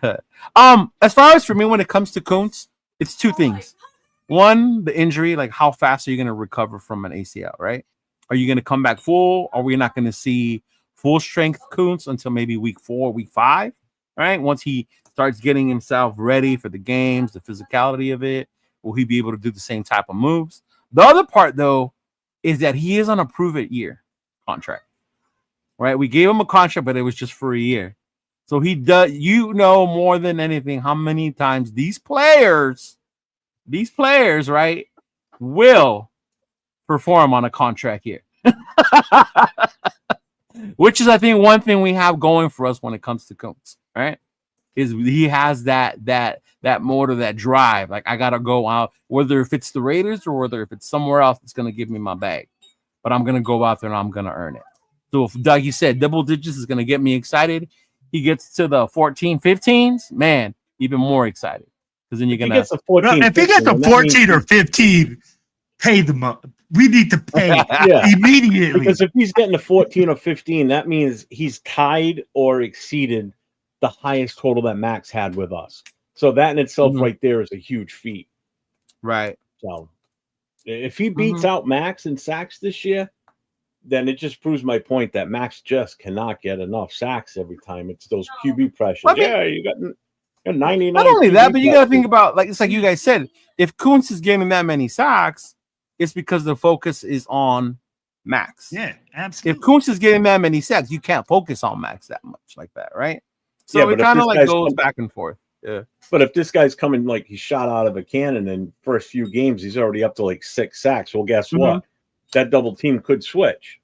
as far as for me, when it comes to Kuntz, it's 2 things. One, the injury. Like, how fast are you gonna recover from an ACL? Right? Are you gonna come back full? Are we not gonna see full strength Kuntz until maybe week 4, week 5? Right? Once he starts getting himself ready for the games, the physicality of it, will he be able to do the same type of moves? The other part, though, is that he is on a prove-it-year contract, right? We gave him a contract, but it was just for a year. So he does, more than anything, how many times these players, right, will perform on a contract year. Which is, I think, one thing we have going for us when it comes to Kuntz, right? Is he has that motor, that drive. Like, I gotta go out, whether if it's the Raiders or whether if it's somewhere else that's gonna give me my bag, but I'm gonna go out there and I'm gonna earn it. So if Doug, you said double digits is gonna get me excited, he gets to the 14, 15s, man, even more excited because then you're gonna. If he gets a 14 or 15, pay them up. We need to pay immediately. Because if he's getting a 14 or 15, that means he's tied or exceeded the highest total that Max had with us. So that in itself right there is a huge feat. Right. So if he beats out Max in sacks this year, then it just proves my point that Max just cannot get enough sacks every time. It's those QB pressures. You got 99. Not only that, but you got to think about, like, it's like you guys said, if Kuntz is getting that many sacks, it's because the focus is on Max. Yeah, absolutely. If Kuntz is getting that many sacks, you can't focus on Max that much like that, right? So it kind of like goes back and forth. Yeah. But if this guy's coming like he's shot out of a cannon in first few games, he's already up to like 6 sacks. Well, guess what? That double team could switch.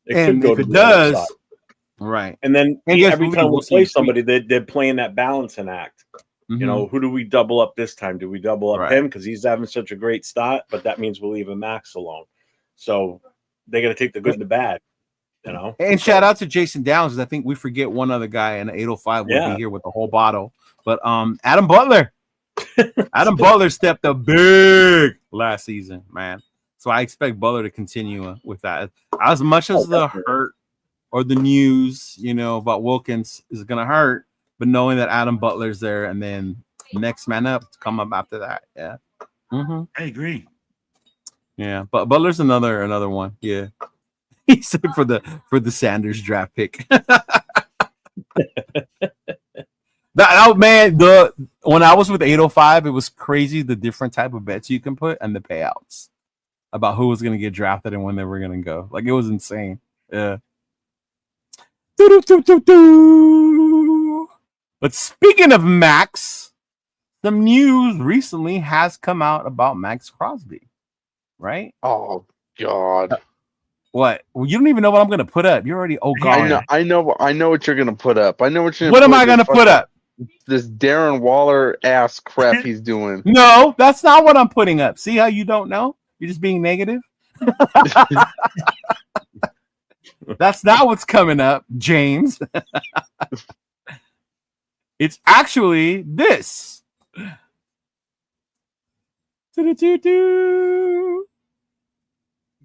It could go to the other side. Right. And then every time we play somebody, they're playing that balancing act. Who do we double up this time? Do we double up him because he's having such a great start? But that means we're leaving Max alone. So they got to take the good and the bad. And shout out to Jason Downs. I think we forget one other guy in the 805 will be here with the whole bottle. But Adam Butler. Adam Butler stepped up big last season, man. So I expect Butler to continue with that. As much as the hurt or the news, about Wilkins is going to hurt, but knowing that Adam Butler's there and then next man up to come up after that. Yeah. I agree. Yeah. But Butler's another one. Yeah. He said for the Sanders draft pick. Man, when I was with 805, it was crazy the different type of bets you can put and the payouts about who was going to get drafted and when they were going to go. Like, it was insane. Yeah. But speaking of Max, some news recently has come out about Max Crosby, right? Oh God. What? Well, you don't even know what I'm gonna put up. You're already gone. I know what you're gonna put up. I know what you're. What am I gonna put up? This Darren Waller ass crap he's doing. No, that's not what I'm putting up. See how you don't know? You're just being negative. That's not what's coming up, James. It's actually this.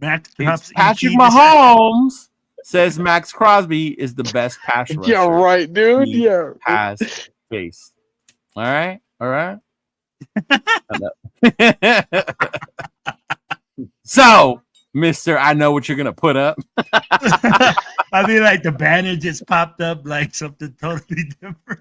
Max Patrick Mahomes says Max Crosby is the best pass rusher. Yeah, right, dude. Yeah, has faced. All right. So, Mister, I know what you're gonna put up. I mean, like the banner just popped up like something totally different.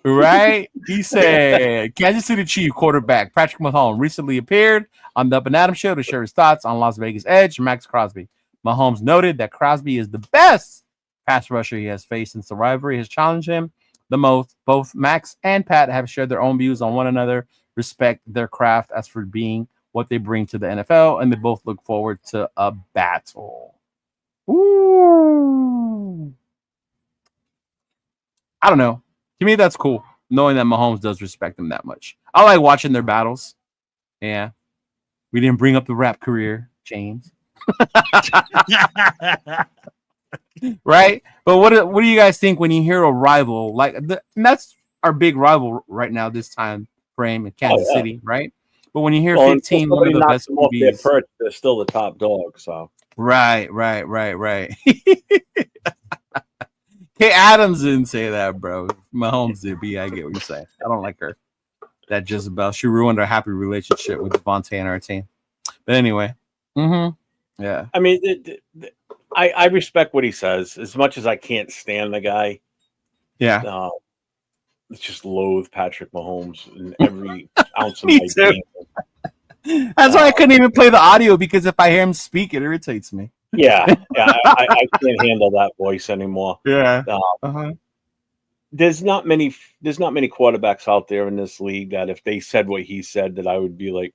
Right? He said Kansas City Chief quarterback Patrick Mahomes recently appeared on the Up and Adams show to share his thoughts on Las Vegas Edge Max Crosby. Mahomes noted that Crosby is the best pass rusher he has faced since the rivalry has challenged him the most. Both Max and Pat have shared their own views on one another, respect their craft as for being what they bring to the NFL, and they both look forward to a battle. Ooh. I don't know. To me, that's cool, knowing that Mahomes does respect them that much. I like watching their battles. Yeah. We didn't bring up the rap career, James. Right? But what do you guys think when you hear a rival? And that's our big rival right now, this time frame in Kansas City, right? But when you hear 15, one of the best movies, they're still the top dog. So right. Hey, Adams didn't say that, bro. Mahomes did, but I get what you're saying. I don't like her. That Jezebel. She ruined our happy relationship with Devontae and our team. But anyway. Yeah. I mean, I respect what he says. As much as I can't stand the guy. Yeah. It's just loathe Patrick Mahomes in every ounce of my being. That's why I couldn't even play the audio, because if I hear him speak, it irritates me. Yeah, I can't handle that voice anymore. Yeah. There's not many quarterbacks out there in this league that if they said what he said, that I would be like,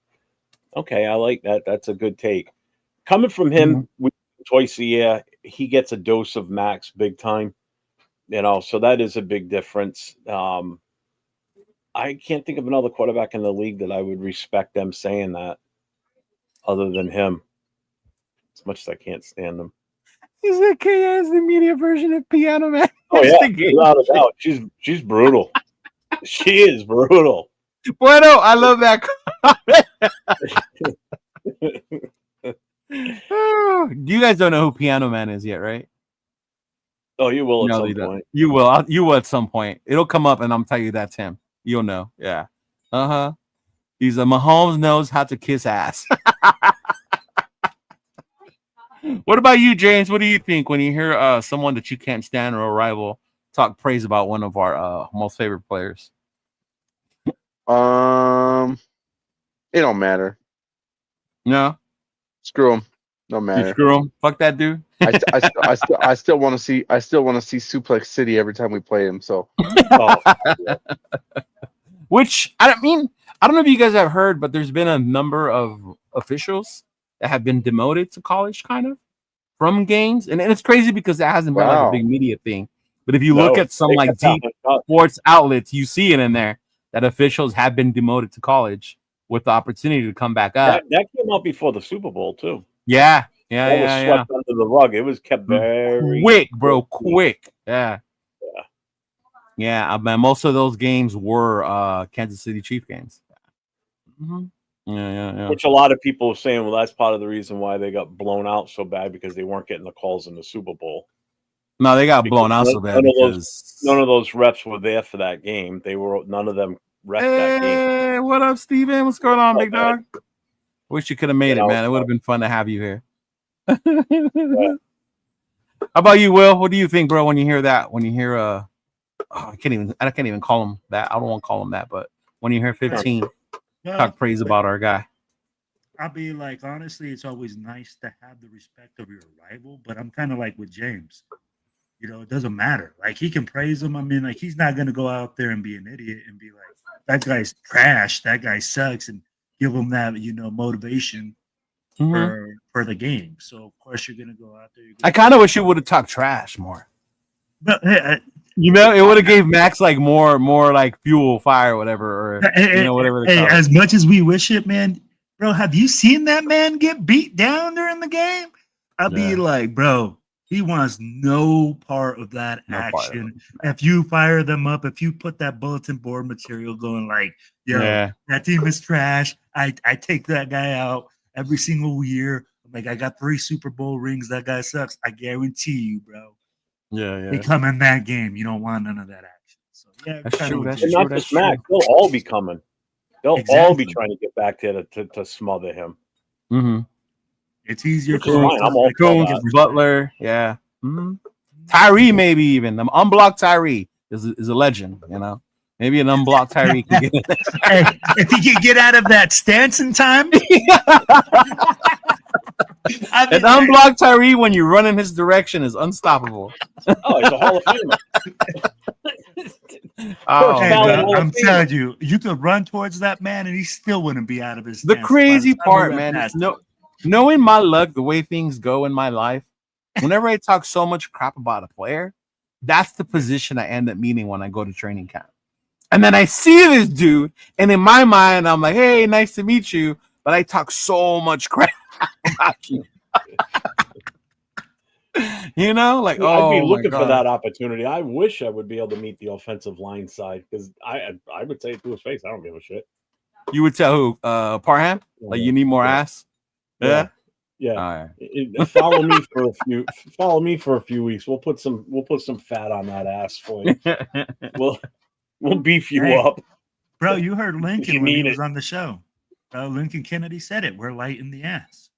okay, I like that. That's a good take. Coming from him twice a year, he gets a dose of Max big time. So that is a big difference. I can't think of another quarterback in the league that I would respect them saying that other than him. As much as I can't stand them. Is it K as the media version of Piano Man? Oh yeah, without a doubt. She's brutal. She is brutal. Bueno, I love that comment. You guys don't know who Piano Man is yet, right? Oh, you will at some point. You will. You will at some point. It'll come up, and I'm telling you that's him. You'll know. Yeah. He's a Mahomes knows how to kiss ass. What about you, James? What do you think when you hear someone that you can't stand or a rival talk praise about one of our most favorite players? It don't matter. No, screw him. No matter. You screw him. Fuck that dude. I still want to see. I still want to see Suplex City every time we play him. So, which I don't know if you guys have heard, but there's been a number of officials that have been demoted to college, kind of from games, and it's crazy because that hasn't been like a big media thing. But if you look at some like deep sports outlets, you see it in there that officials have been demoted to college with the opportunity to come back up. That came out before the Super Bowl too. Yeah. That was swept under the rug. It was kept very quick, bro. Quick. Yeah. Most of those games were Kansas City Chief games. Yeah. Which a lot of people are saying, well, that's part of the reason why they got blown out so bad, because they weren't getting the calls in the Super Bowl. No, they got blown out so bad because none of those reps were there for that game. None of them repped that game. What up, Steven? What's going on, big dog? Wish you could have made it, man. It would have been fun to have you here. How about you, Will? What do you think, bro, when you hear that? When you hear I can't even call him that. I don't want to call him that, but when you hear 15 talk praise about our guy. I'll be like, honestly, it's always nice to have the respect of your rival, but I'm kind of like with James. It doesn't matter. Like, he can praise him. I mean, like, he's not going to go out there and be an idiot and be like, that guy's trash, that guy sucks, and give him that, motivation for the game. So of course you're gonna go out there. I kind of wish you would have talked trash more. But hey, it would have gave Max like more like fuel, fire, whatever, or whatever. Hey, as much as we wish it, man, bro, have you seen that man get beat down during the game? I'd be like, bro, he wants no part of that action. If you fire them up, if you put that bulletin board material going like, that team is trash. I take that guy out every single year. Like, I got 3 Super Bowl rings. That guy sucks. I guarantee you, bro. Yeah. They come in that game. You don't want none of that action. So that's true. That's not just Max. They'll all be coming. They'll all be trying to get back there to smother him. Mm-hmm. It's easier for Butler. Yeah. Mm-hmm. Tyree, maybe even the unblocked Tyree is a legend. Maybe an unblocked Tyree can get it. Hey, if he can get out of that stance in time. An unblocked Tyree when you run in his direction is unstoppable. Oh, he's a Hall of Famer. I'm telling you, you could run towards that man and he still wouldn't be out of his stance. The crazy part, man, is knowing my luck, the way things go in my life, whenever I talk so much crap about a player, that's the position I end up meeting when I go to training camp. And then I see this dude, and in my mind, I'm like, hey, nice to meet you. But I talk so much crap about you. I'd be looking for that opportunity. I wish I would be able to meet the offensive line side, because I would say it to his face, I don't give a shit. You would tell who? Parham? Like, you need more ass? Yeah. Yeah. All right. Follow me for a few weeks. We'll put some fat on that ass for you. We'll beef you up. Bro, you heard Lincoln when he was on the show. Lincoln Kennedy said it. We're light in the ass.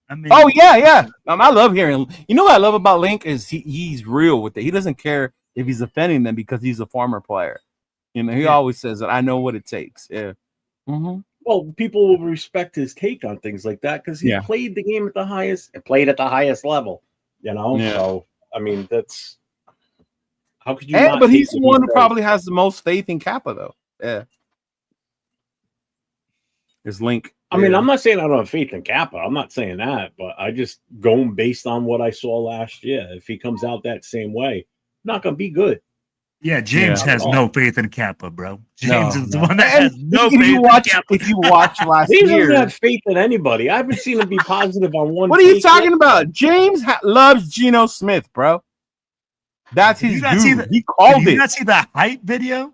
I mean, yeah. I love hearing. You know what I love about Link is he's real with it. He doesn't care if he's offending them because he's a former player. He always says that I know what it takes. Yeah. Mm-hmm. Well, people will respect his take on things like that because he played the game at the highest level. So I mean, that's how could you? But he's the one who probably has the most faith in Kappa, though. Yeah. Is Link. I mean, I'm not saying I don't have faith in Kappa. I'm not saying that, but I just going based on what I saw last year. If he comes out that same way, not going to be good. Yeah, James has no faith in Kappa, bro. James is the one that has no faith in Kappa. If you watch last year, he doesn't have faith in anybody. I haven't seen him be positive on one. What are you talking about? James loves Geno Smith, bro. That's his dude. He called it. Did you not see that hype video?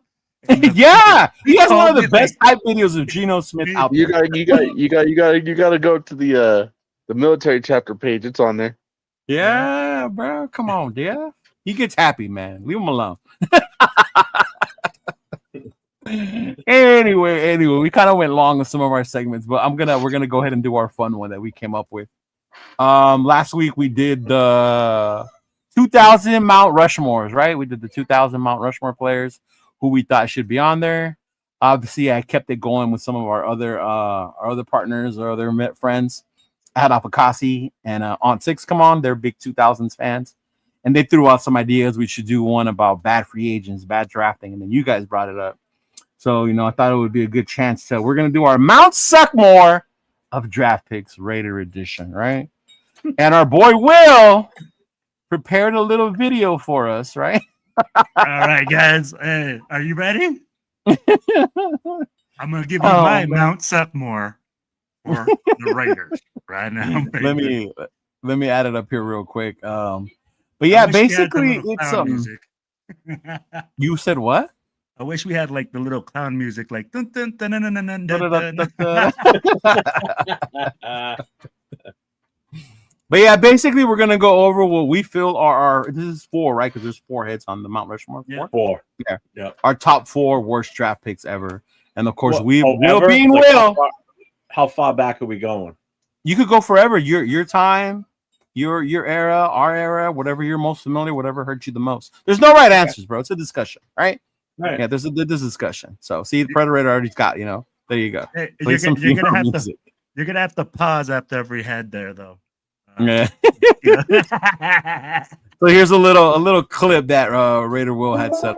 Yeah, he has one of the best hype videos of Geno Smith out there. You got to go to the military chapter page. It's on there. Yeah, bro. Come on, yeah. He gets happy, man. Leave him alone. Anyway, we kind of went long with some of our segments, but we're gonna go ahead and do our fun one that we came up with. Last week we did the 2000 Mount Rushmores, right? We did the 2000 Mount Rushmore players who we thought should be on there. Obviously, I kept it going with some of our other partners or other friends. I had Apakasi and Aunt Six come on. They're big 2000s fans. And they threw out some ideas. We should do one about bad free agents, bad drafting. And then you guys brought it up. So, I thought it would be a good chance to, we're going to do our Mount Suckmore of draft picks Raider edition, right? And our boy Will prepared a little video for us, right? All right, guys. Hey, are you ready? I'm going to give you my Mount Suckmore for the Raiders right now. Let me add it up here real quick. But yeah, basically it's music. You said what? I wish we had like the little clown music, like dun, dun, dun, dun, dun, dun, dun, dun. But yeah, basically we're gonna go over what we feel are our. This is 4, right? Because there's 4 heads on the Mount Rushmore. Yeah. 4. Yeah. Our top 4 worst draft picks ever, and of course Will How far back are we going? You could go forever. Your time. Your era, our era, whatever you're most familiar, whatever hurt you the most. There's no right answers, bro. It's a discussion, right? Yeah, there's a discussion. So see, the Predator already got, there you go. Hey, you're gonna have to pause after every head there, though. Yeah. So here's a little clip that Raider Will had set.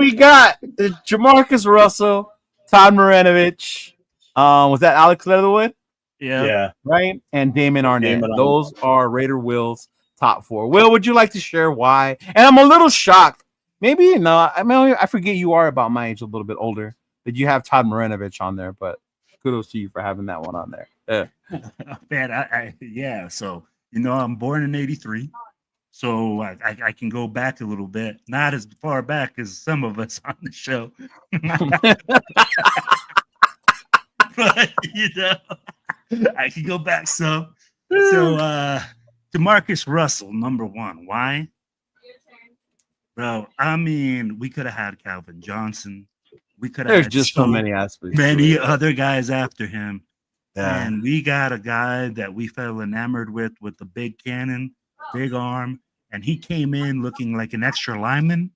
we got Jamarcus Russell, Todd Marinovich. Was that Alex Leatherwood? Yeah. Right? And Damon Arnett. Damon Those are Raider Will's top 4. Will, would you like to share why? And I'm a little shocked. Maybe not. I mean, I forget you are about my age, a little bit older. That you have Todd Marinovich on there, but kudos to you for having that one on there. Man, yeah. So I'm born in '83, so I can go back a little bit, not as far back as some of us on the show, but I can go back some. So DeMarcus Russell, number 1. Why? Bro, I mean, we could have had Calvin Johnson. We could have There's had just so many aspects. many other guys after him. Yeah. And we got a guy that we fell enamored with the big cannon, big arm, and he came in looking like an extra lineman.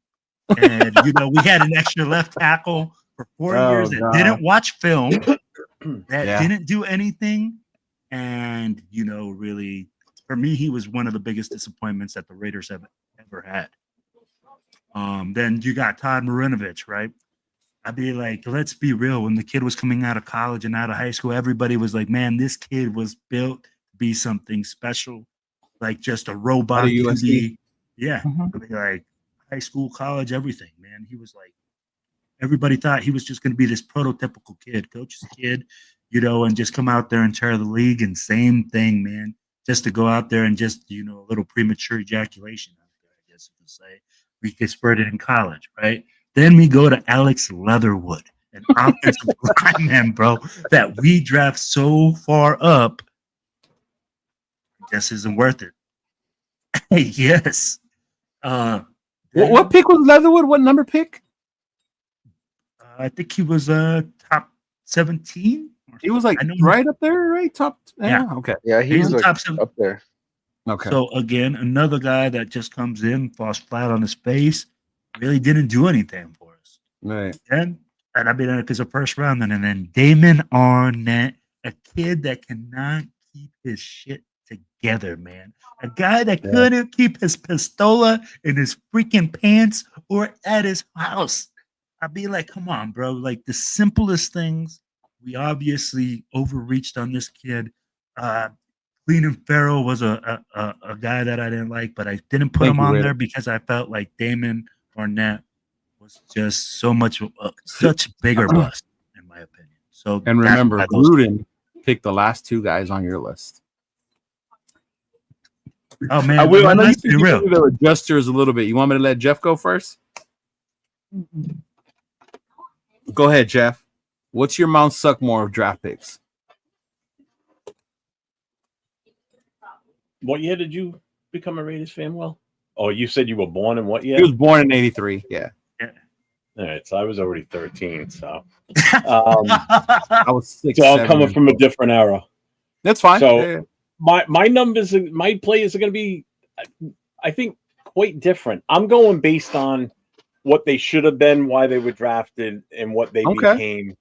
And we had an extra left tackle for 4 years that didn't watch film, that didn't do anything. And really, for me, he was one of the biggest disappointments that the Raiders have ever had. Then you got Todd Marinovich, right? I'd be like, let's be real. When the kid was coming out of college and out of high school, everybody was like, man, this kid was built to be something special, like just a robot. Yeah. I mean, like high school, college, everything, man. He was like, everybody thought he was just going to be this prototypical kid, coach's kid, and just come out there and tear the league. And same thing, man, just to go out there and just, a little premature ejaculation out there, I guess you could say. We get spurted in college, right? Then we go to Alex Leatherwood, an offensive lineman, bro, that we draft so far up. I guess isn't worth it. Yes. What pick was Leatherwood? What number pick? I think he was top 17. He was like right up there, right? Top. Yeah. Okay. Yeah, he's like top up there. Okay. So again, another guy that just comes in, falls flat on his face, really didn't do anything for us. Right. And I mean, because a first round, and then Damon Arnett, a kid that cannot keep his shit together, man. A guy that couldn't keep his pistola in his freaking pants or at his house. I'd be like, come on, bro. Like the simplest things, we obviously overreached on this kid. Cleveland Farrell was a guy that I didn't like, but I didn't put him on there because I felt like Damon Arnett was just such a bigger bust, in my opinion. So, and remember, Gruden picked the last 2 guys on your list. Oh man, I know you adjust yours a little bit. You want me to let Jeff go first? Go ahead, Jeff. What's your Mount Suckmore of draft picks? What year did you become a Raiders fan, Will? Oh, you said you were born in what year? He was born in '83. Yeah. All right, so I was already 13. So I was 6. So I'm coming from a different era. That's fine. So my numbers, my players are going to be, I think, quite different. I'm going based on what they should have been, why they were drafted, and what they became.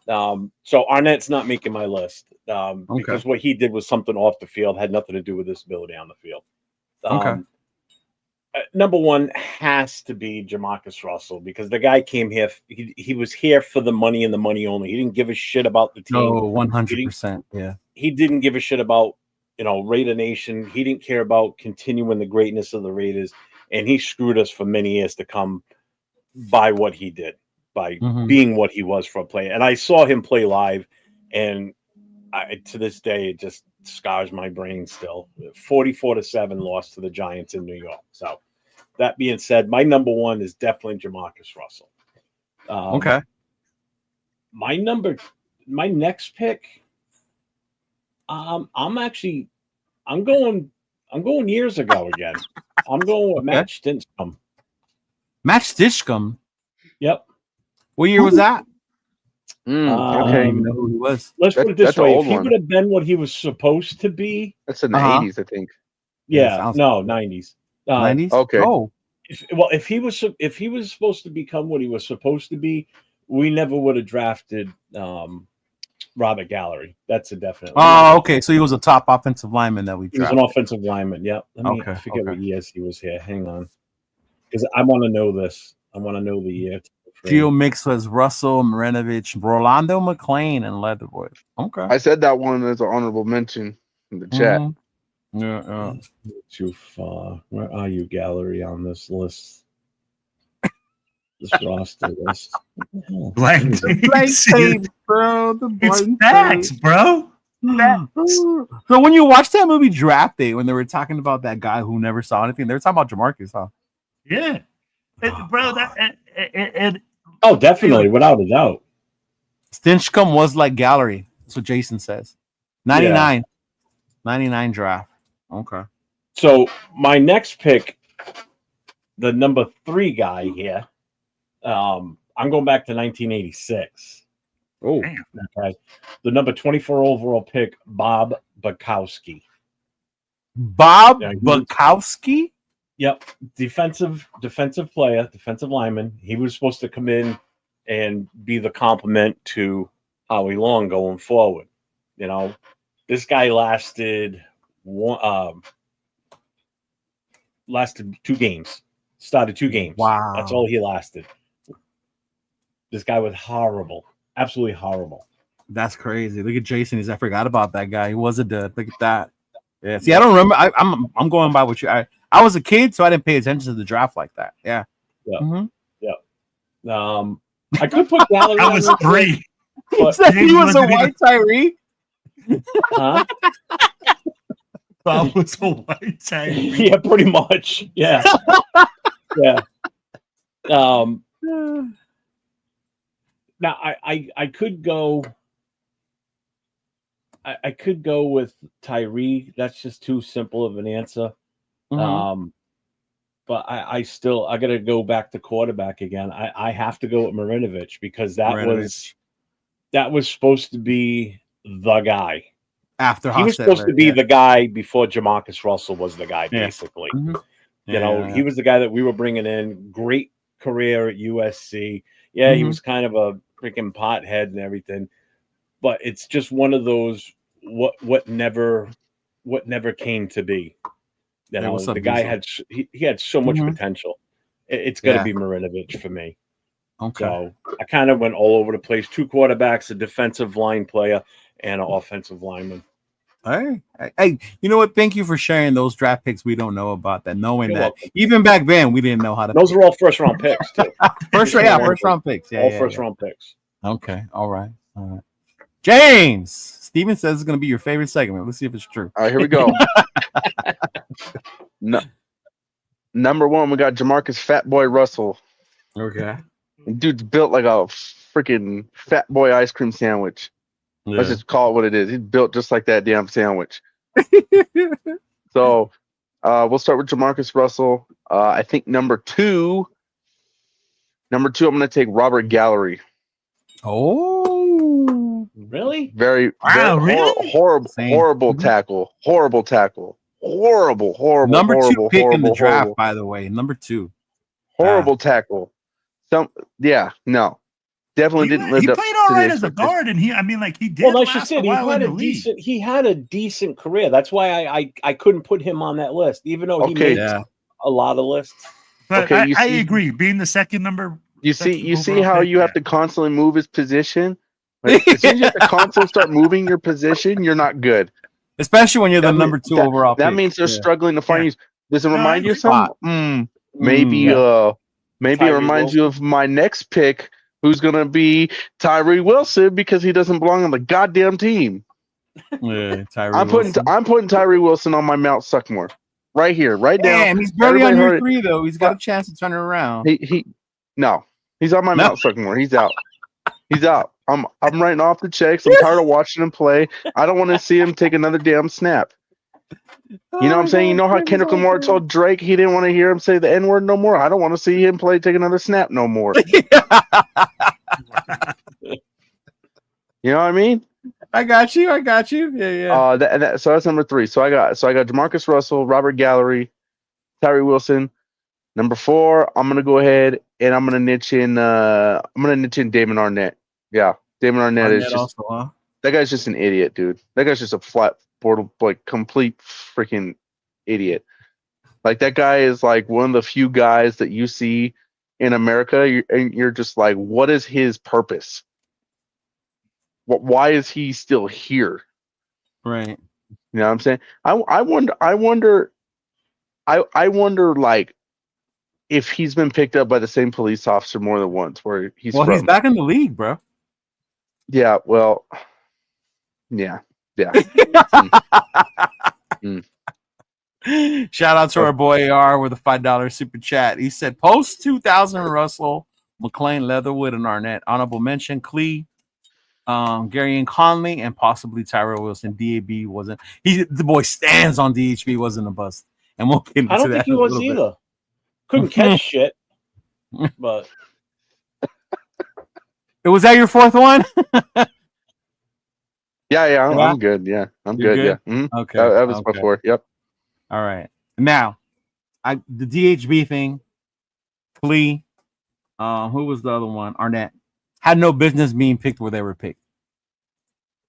So Arnett's not making my list because what he did was something off the field, had nothing to do with his ability on the field. Number 1 has to be Jamarcus Russell because the guy came here. He was here for the money and the money only. He didn't give a shit about the team. No, 100%. Yeah. He didn't give a shit about, Raider Nation. He didn't care about continuing the greatness of the Raiders. And he screwed us for many years to come by what he did, by being what he was for a player. And I saw him play live, and to this day, it just scars my brain still. 44-7 loss to the Giants in New York. So that being said, my number 1 is definitely Jamarcus Russell. My next pick, I'm going years ago again. I'm going with Matt Stinchcomb. Matt Stinchcomb? Yep. What year was that? Okay. Know who he was. Let's put it this way: if he would have been what he was supposed to be, that's in the 80s, I think. Yeah, no, 90s. 90s. Okay. Oh, if he was supposed to become what he was supposed to be, we never would have drafted Robert Gallery. That's a definite. Oh, okay. So he was a top offensive lineman that we drafted. He was an offensive lineman. Yep. I forget what years he was here. Hang on, because I want to know this. I want to know the year. Geo Mix was Russell Marinovich, Rolando McClain, and Leatherwood. Okay. I said that one as an honorable mention in the chat. Yeah. Too far. Where are you, gallery, on this list? This roster list. Blank tape, bro. It's facts, bro. So when you watch that movie Draft Day, when they were talking about that guy who never saw anything, they were talking about Jamarcus, huh? Yeah, bro. Oh, definitely, without a doubt. Stinchcomb was like gallery. That's what Jason says. 99 draft. Okay. So my next pick, the number 3 guy here. I'm going back to 1986. Oh, okay. The number 24 overall pick, Bob Bukowski. Bukowski? Yep, defensive player, defensive lineman. He was supposed to come in and be the complement to Howie Long going forward. You know, this guy lasted 2 games. Started 2 games. Wow, that's all he lasted. This guy was horrible, absolutely horrible. That's crazy. Look at Jason. I forgot about that guy. He was a dud. Look at that. Yeah. See, I don't remember. I'm going by what you. I was a kid, so I didn't pay attention to the draft like that. Yeah. Yeah. Mm-hmm. Yeah. I could put gallery. I was 3. But he was a white Tyree. Huh? I was a white Tyree. Yeah, pretty much. Yeah. Yeah. Now I could go. I could go with Tyree. That's just too simple of an answer. Mm-hmm. But I got to go back to quarterback again. I have to go with Marinovich because that was supposed to be the guy. After he was supposed to be the guy before Jamarcus Russell was the guy, basically. Mm-hmm. You know, he was the guy that we were bringing in. Great career at USC. Yeah, he was kind of a freaking pothead and everything, but it's just one of those what never came to be. You know, the guy had so much potential. It's got to be Marinovich for me. Okay. So I kind of went all over the place. 2 quarterbacks, a defensive line player, and an offensive lineman. Hey, you know what? Thank you for sharing those draft picks we don't know about. That knowing You're that welcome. even back then we didn't know how to. Those are all first round picks too. first round picks. Yeah, all first round picks. Okay, all right. James Steven says it's going to be your favorite segment. Let's see if it's true. All right, here we go. Number 1, we got Jamarcus Fat Boy Russell. Okay. Dude's built like a freaking Fat Boy ice cream sandwich. Yeah. Let's just call it what it is. He's built just like that damn sandwich. So we'll start with Jamarcus Russell. I think number two, I'm going to take Robert Gallery. Oh, really? Very really? Horrible tackle. Horrible. Number 2 pick in the draft, horrible. by the way. Number 2. Horrible tackle. Definitely didn't live he up. He played all right as a guard, and he did. Well, like you said, he had a decent career. That's why I couldn't put him on that list, even though he made a lot of lists. But I agree. Being the second number. You see how you have to constantly move his position. Like, as soon as you have to constantly start moving your position, you're not good. Especially when you're the number 2 overall. That pick. means they're struggling to find you. Does it remind you of something? Maybe it reminds you of my next pick, who's gonna be Tyree Wilson, because he doesn't belong on the goddamn team. Yeah, I'm putting Tyree Wilson on my Mount Suckmore. Right here, right now. Damn, he's barely on your 3 though. He's got a chance to turn it around. He's on my Mount Suckmore. He's out. I'm writing off the checks. I'm tired of watching him play. I don't want to see him take another damn snap. You know what I'm saying? You know how Kendrick Lamar told Drake he didn't want to hear him say the N-word no more? I don't want to see him take another snap no more. You know what I mean? I got you. Yeah. So that's number 3. So I got Jamarcus Russell, Robert Gallery, Tyree Wilson. Number 4, I'm gonna go ahead and I'm gonna niche in Damon Arnett. Yeah, Damon Arnett is just also, that guy's just an idiot, dude. That guy's just a flat board, like complete freaking idiot. Like that guy is like one of the few guys that you see in America, you're just like, what is his purpose? Why is he still here? Right. You know what I'm saying? I wonder like if he's been picked up by the same police officer more than once where he's from. He's back in the league, bro. Yeah, well, yeah. Shout out to our boy AR with a $5 super chat. He said post 2000 Russell, McLean, Leatherwood, and Arnett. Honorable mention Clee, Gary and Conley, and possibly Tyrell Wilson. DAB wasn't. The boy stands on DHB wasn't a bust, and we'll get into I don't that think he was either. Couldn't catch shit, but was that your fourth one? Yeah, I'm good. Yeah, I'm good. Yeah. Mm-hmm. Okay, that was before. Yep. All right. Now, the DHB thing. Clee, who was the other one? Arnett had no business being picked where they were picked.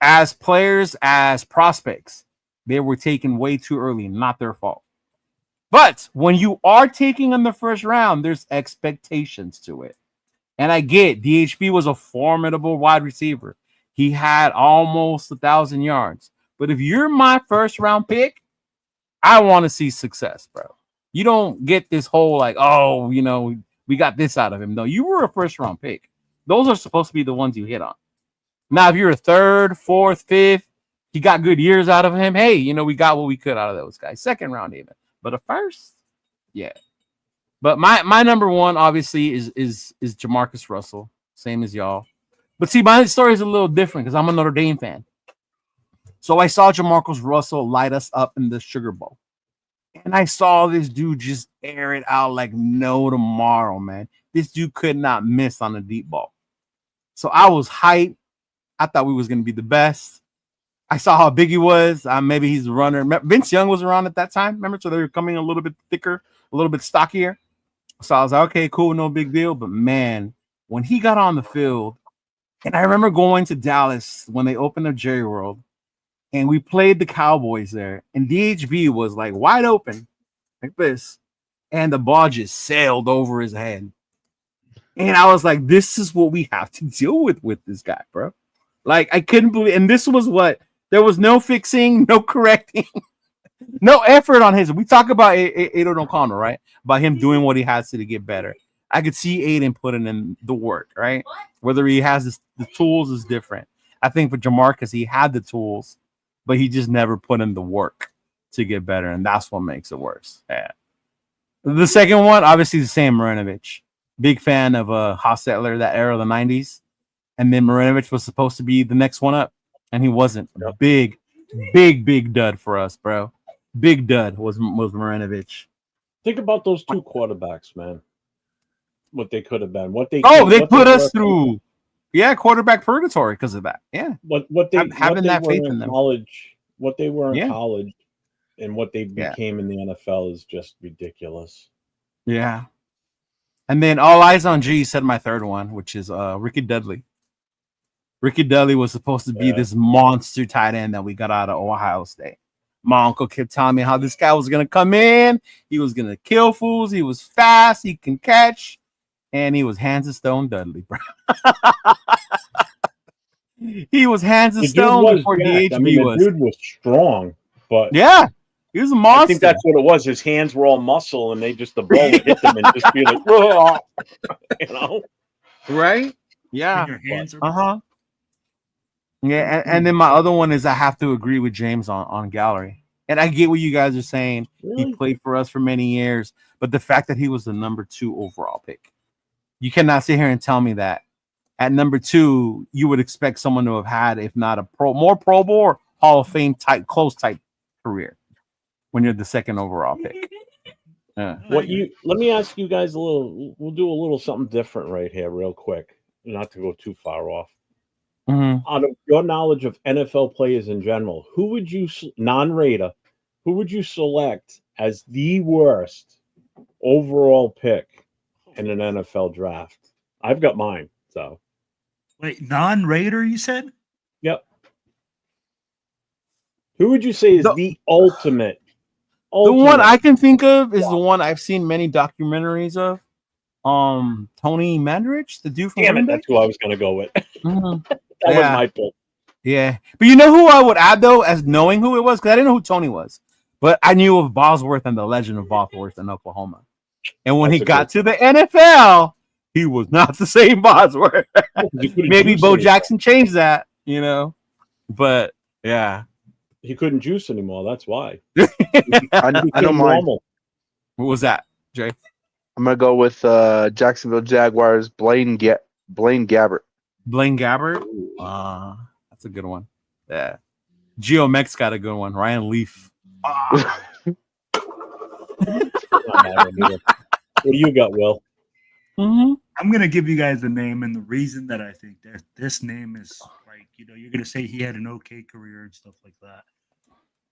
As players, as prospects, they were taken way too early. Not their fault. But when you are taking in the first round, there's expectations to it. And I get DHB was a formidable wide receiver. He had almost 1,000 yards. But if you're my first round pick, I want to see success, bro. You don't get this whole like, oh, we got this out of him. No, you were a first round pick. Those are supposed to be the ones you hit on. Now, if you're a third, fourth, fifth, he got good years out of him. Hey, we got what we could out of those guys. Second round even. But a first, yeah. But my number one obviously is Jamarcus Russell, same as y'all. But see, my story is a little different because I'm a Notre Dame fan. So I saw Jamarcus Russell light us up in the Sugar Bowl, and I saw this dude just air it out like no tomorrow, man. This dude could not miss on a deep ball. So I was hyped. I thought we was gonna be the best. I saw how big he was. Maybe he's a runner. Vince Young was around at that time. Remember? So they were coming a little bit thicker, a little bit stockier. So I was like, okay, cool, no big deal. But man, when he got on the field, and I remember going to Dallas when they opened up Jerry World, and we played the Cowboys there, and DHB was like wide open, like this, and the ball just sailed over his head. And I was like, this is what we have to deal with this guy, bro. Like, I couldn't believe, and this was what, there was no fixing, no correcting, no effort on his. We talk about Aiden O'Connell, right? About him doing what he has to get better. I could see Aiden putting in the work, right? Whether he has the tools is different. I think for Jamarcus, he had the tools, but he just never put in the work to get better, and that's what makes it worse. Yeah. The second one, obviously, the same Marinovich. Big fan of Hostetler, that era of the 90s. And then Marinovich was supposed to be the next one up, and he wasn't. Yep. Big dud for us, bro. Big dud was Marinovich. Think about those two quarterbacks, man. What they could have been. They put us through, quarterback purgatory because of that. Yeah. What they having that faith in them. College, what they were in college, and what they became in the NFL is just ridiculous. Yeah. And then all eyes on G said my third one, which is Ricky Dudley. Ricky Dudley was supposed to be this monster tight end that we got out of Ohio State. My uncle kept telling me how this guy was going to come in. He was going to kill fools. He was fast. He can catch. And he was hands of stone Dudley, bro. He was hands of stone before DHB was. The dude was strong, but yeah, he was a monster. I think that's what it was. His hands were all muscle, and the ball would hit them and just be like, right? Yeah. Yeah, and then my other one is I have to agree with James on Gallery. And I get what you guys are saying. Really? He played for us for many years, but the fact that he was the number 2 overall pick, you cannot sit here and tell me that at number 2 you would expect someone to have had, if not more Pro Bowl or Hall of Fame type career when you're the second overall pick. Let me ask you guys we'll do a little something different right here real quick, not to go too far off. Mm-hmm. Out of your knowledge of NFL players in general, who would you non-Raider, who would you select as the worst overall pick in an NFL draft? I've got mine. So, wait, non-Raider, you said? Yep. Who would you say is the ultimate? The one I can think of is the one I've seen many documentaries of, Tony Mandarich, the dude from Damn Green it, Bay. that's who I was going to go with. Mhm. That was Yeah. my pick. Yeah, but you know who I would add though, as knowing who it was, because I didn't know who Tony was, but I knew of Bosworth and the legend of Bosworth in Oklahoma. And when That's he a got good to the NFL, he was not the same Bosworth. You couldn't Maybe juice Bo anymore. Jackson changed that, you know. But yeah, He couldn't juice anymore. That's why. I know Became mine. normal. what was that, Jay? I'm gonna go with Jacksonville Jaguars. Blaine Gabbert. Blaine Gabbert. That's a good one. Yeah. Geo Mex got a good one. Ryan Leaf. What do you got, Will? Mm-hmm. I'm gonna give you guys the name, and the reason that I think that this name is like, you're gonna say he had an okay career and stuff like that,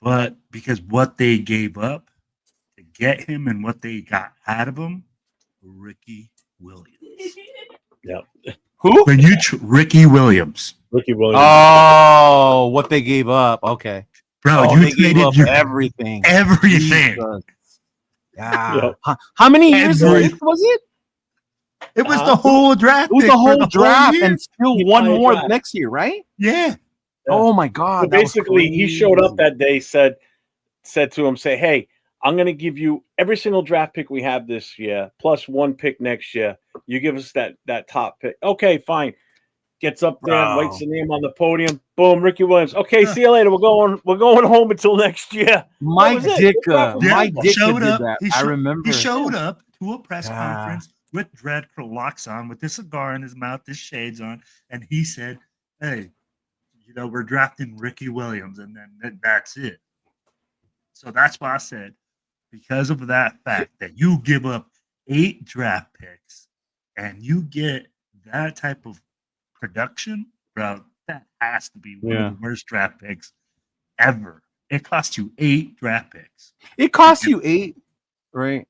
but because what they gave up to get him and what they got out of him, Ricky Williams. Yep. Who? Ricky Williams, Ricky Williams. Oh, what they gave up. Okay. bro, Oh, you they gave traded up everything. everything. Jesus. Yeah. Yep. How many years Every- was it? It was the whole draft. It was pick the for whole draft year. and still The one entire more draft. next year, right? Yeah. Oh my God. So that was basically, he showed up crazy. that day, said to him, hey, I'm going to give you every single draft pick we have this year, plus one pick next year. You give us that top pick. Okay, fine. Gets up there, Bro. writes the name on the podium. Boom, Ricky Williams. Okay, see you later. We're going home until next year. Mike was it. Ditka. Yeah, Mike Ditka showed did up. that. He I sho- remember. He showed up to a press Yeah. conference with dreadlocks on, with this cigar in his mouth, his shades on, and he said, "Hey, we're drafting Ricky Williams," and then that's it. So that's why I said, because of that fact that you give up 8 draft picks and you get that type of production, bro, that has to be one Yeah. of the worst draft picks ever. It cost you 8 draft picks. It cost you 8, right?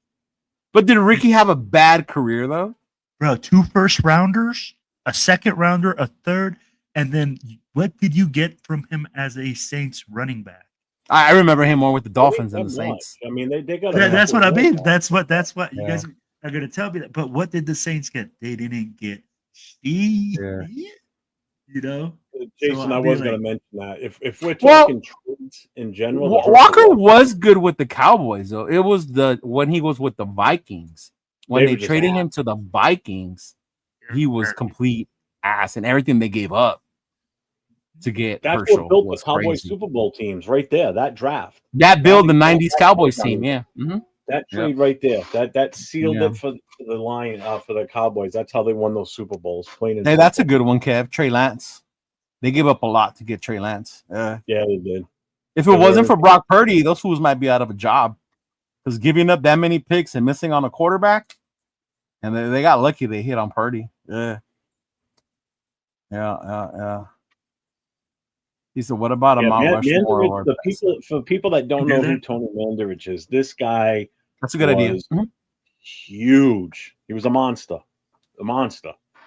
But did Ricky have a bad career though? Bro, 2 first rounders, a second rounder, a third, and then what did you get from him as a Saints running back? I remember him more with the Dolphins than the Not Saints. much. I mean, they got. That's what I mean. That's what you Yeah. guys are going to tell me that. But what did the Saints get? They didn't get shit. Jason, So I I'll be was going to like- mention that if we're Well, talking trades in general, Walker was good with the Cowboys though. It was when he was with the Vikings. When They they were just traded ass. him to the Vikings, he was complete ass, and everything they gave up to get that's Herschel what built the was Cowboys crazy. Super Bowl teams right there. That draft, That built the That- '90s Cowboys team. Yeah. Mhm. that trade right there, that sealed Yeah. it for the line for the Cowboys. That's how they won those Super Bowls. Plain and Hey, that's a simple. good one, Kev. Trey Lance. They give up a lot to get Trey Lance. Yeah, they did. If it wasn't for Brock Purdy, those fools might be out of a job. Because giving up that many picks and missing on a quarterback, and they got lucky they hit on Purdy. Yeah. He said, "What about a Mount Rushmore?" Mandarich, or for people that don't know who Tony Mandarich is, this guy That's a good idea. was huge. He was a monster.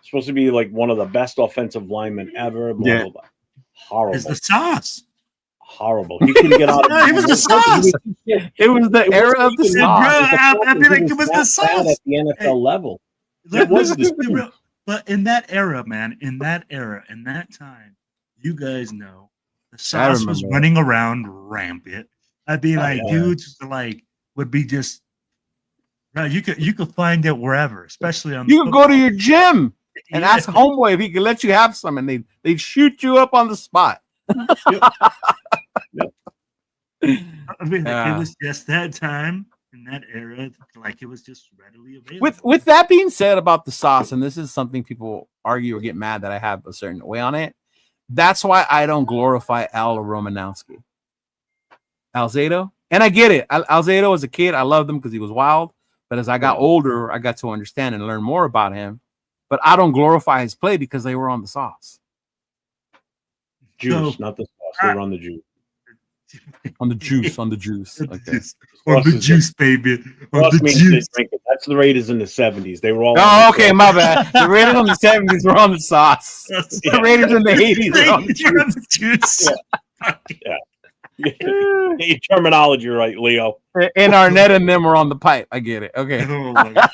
Supposed to be like one of the best offensive linemen ever. Blah, Yeah. blah, blah. Horrible. It's the sauce. Horrible. He couldn't get out of It was the sauce. It was the era of the even- sauce. I feel like it was the Bad sauce. at the NFL level. Let- It was let's the just be sauce. real. But in that era, man, in that time, you guys know the sauce was remember running around rampant. I'd be like, yeah. dudes would be just. Bro, you could find it wherever, especially on. You could go to your gym and Yeah. ask homeboy if he could let you have some, and they'd shoot you up on the spot. I mean, Yeah. it was just that time in that era, like it was just readily available. With that being said about the sauce, and this is something people argue or get mad that I have a certain way on it. That's why I don't glorify Al Romanowski. Alzado, and I get it. Alzado as a kid, I loved him because he was wild. But as I got older, I got to understand and learn more about him. But I don't glorify his play because they were on the sauce. Juice, So- not the sauce. They were on the juice. On the juice. Okay. On the Sauce juice, baby. On Sauce the means they juice. drink it. That's the Raiders in the 70s. They were all. Oh, okay, my bad. The Raiders on the 70s were on the sauce. The Raiders in the 80s were on the You're on the juice. Get your terminology right, Leo. juice. And Arnett and them were on the pipe. I get it. Okay. Oh my God.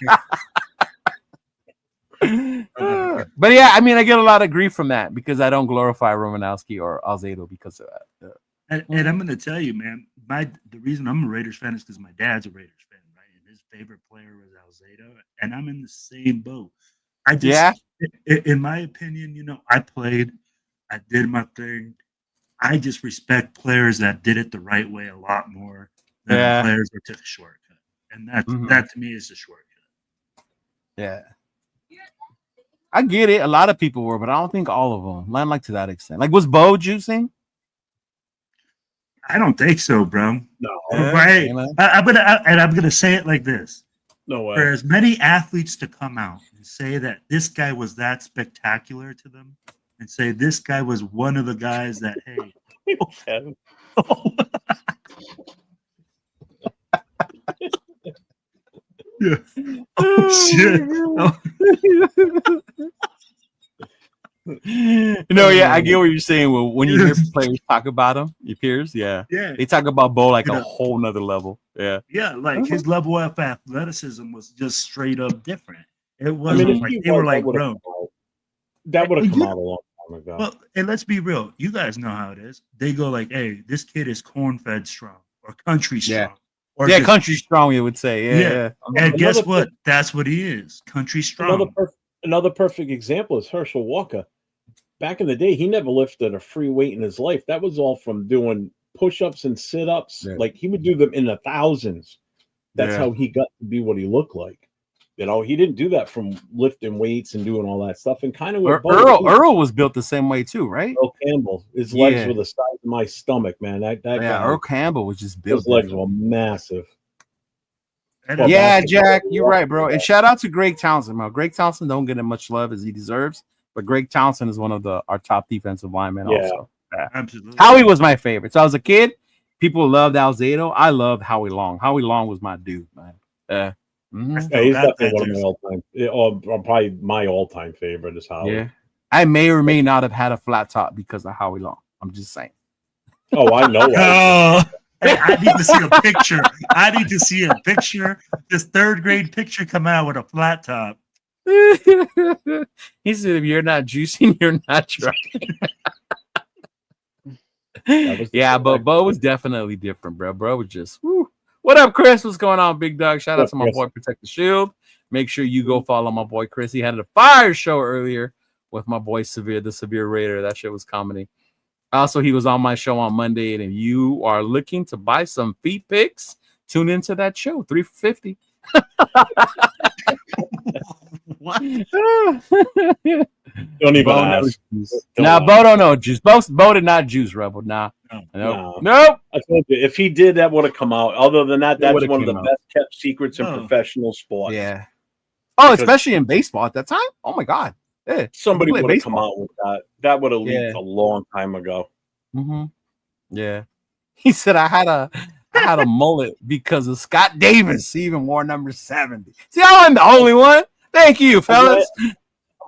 But yeah, I mean, I get a lot of grief from that because I don't glorify Romanowski or Alzado because of that. And I'm going to tell you, man, the reason I'm a Raiders fan is because my dad's a Raiders fan, right? And his favorite player was Alzado, and I'm in the same boat. In my opinion, I played, I did my thing. I just respect players that did it the right way a lot more than players that took a shortcut. And that to me is a shortcut. Yeah. I get it. A lot of people were, but I don't think all of them. Not like to that extent. Like, was Bo juicing? I don't think so, bro. No. Right. I'm gonna say it like this. No way. For as many athletes to come out and say that this guy was that spectacular to them, and say this guy was one of the guys that, hey. Yeah. Oh shit. I get what you're saying. When you hear players talk about him, your peers, they talk about Bo like a whole nother level. Like his level of athleticism was just straight up different. It wasn't like they were like, bro, that would have come out a long time ago. Well, and let's be real, you guys know how it is. They go like, hey, this kid is corn-fed strong or country strong. Or country strong, you would say. Yeah. And guess what? That's what he is. Country strong. Another perfect example is Herschel Walker. Back in the day, he never lifted a free weight in his life. That was all from doing push-ups and sit-ups. Yeah. Like, he would do them in the thousands. That's how he got to be what he looked like. He didn't do that from lifting weights and doing all that stuff. And kind of Earl was built the same way too, right? Earl Campbell, his legs were the size of my stomach, man. That guy, Earl Campbell was just built. His legs were massive. Yeah, Jack, you're right, bro. And shout out to Greg Townsend, man. Greg Townsend don't get as much love as he deserves, but Greg Townsend is one of our top defensive linemen. Also, absolutely. Howie was my favorite. So as a kid, people loved Alzado. I loved Howie Long. Howie Long was my dude, man. He's definitely one of my all-time, or probably my all-time favorite is Howie. Yeah, I may or may not have had a flat top because of Howie Long. I'm just saying. Oh, I know. Hey, I need to see a picture. This third grade picture come out with a flat top. He said, "If you're not juicing, you're not trying." But Bo was definitely different, bro. Bro was just woo. What up, Chris? What's going on, big dog? Shout out to my boy, Protect the Shield. Make sure you go follow my boy, Chris. He had a fire show earlier with my boy, the Severe Raider. That shit was comedy. Also, he was on my show on Monday, and if you are looking to buy some feet pics, tune into that show, 3 for $50. What? Don't even ask. Nah, Bo don't know juice. Bo did not juice, Rebel. Nah. Nope. I told you, if he did, that would have come out. Other than that, that's one of the best kept secrets in professional sports. Yeah. Oh, especially in baseball at that time. Oh my God. Yeah. Somebody would have come out with that. That would have leaked a long time ago. Mm-hmm. Yeah. He said I had a mullet because of Scott Davis. He even wore number 70. See, I wasn't the only one. Thank you, fellas.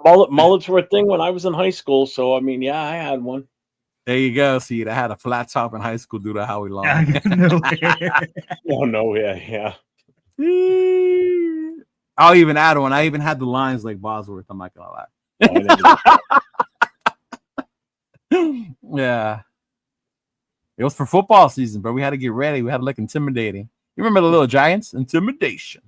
Mullets were a thing when I was in high school, so I mean, I had one. There you go. See, I had a flat top in high school due to Howie Long. Oh no, yeah. I'll even add one. I even had the lines like Bosworth. I'm not gonna lie. Yeah. It was for football season, but we had to get ready. We had to look intimidating. You remember the little Giants? Intimidation.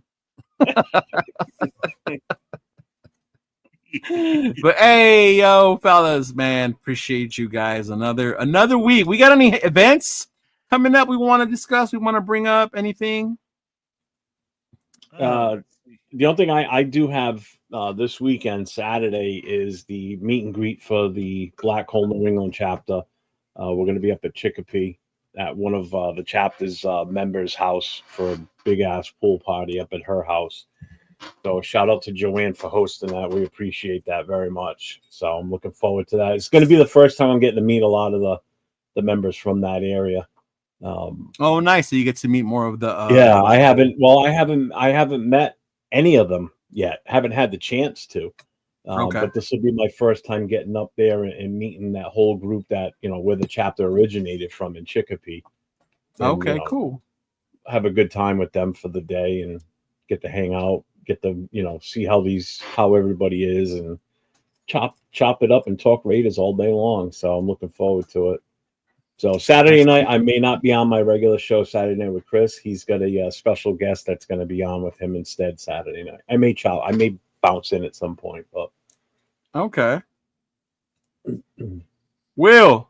But hey, yo, fellas, man, appreciate you guys. Another week. We got any events coming up we want to discuss? We want to bring up anything? The only thing I do have this weekend, Saturday, is the meet and greet for the Black Hole New England chapter. We're going to be up at Chicopee at one of the chapter's members' house for a big-ass pool party up at her house. So shout out to Joanne for hosting that. We appreciate that very much. So I'm looking forward to that. It's going to be the first time I'm getting to meet a lot of the members from that area. Oh, nice. So you get to meet more of the I haven't met any of them yet. Haven't had the chance to. But this will be my first time getting up there and meeting that whole group that, where the chapter originated from in Chicopee. And, cool. Have a good time with them for the day and get to hang out, get to, see how everybody is and chop it up and talk Raiders all day long. So I'm looking forward to it. So Saturday night, I may not be on my regular show Saturday night with Chris. He's got a special guest that's going to be on with him instead Saturday night. I may bounce in at some point, but okay. Will.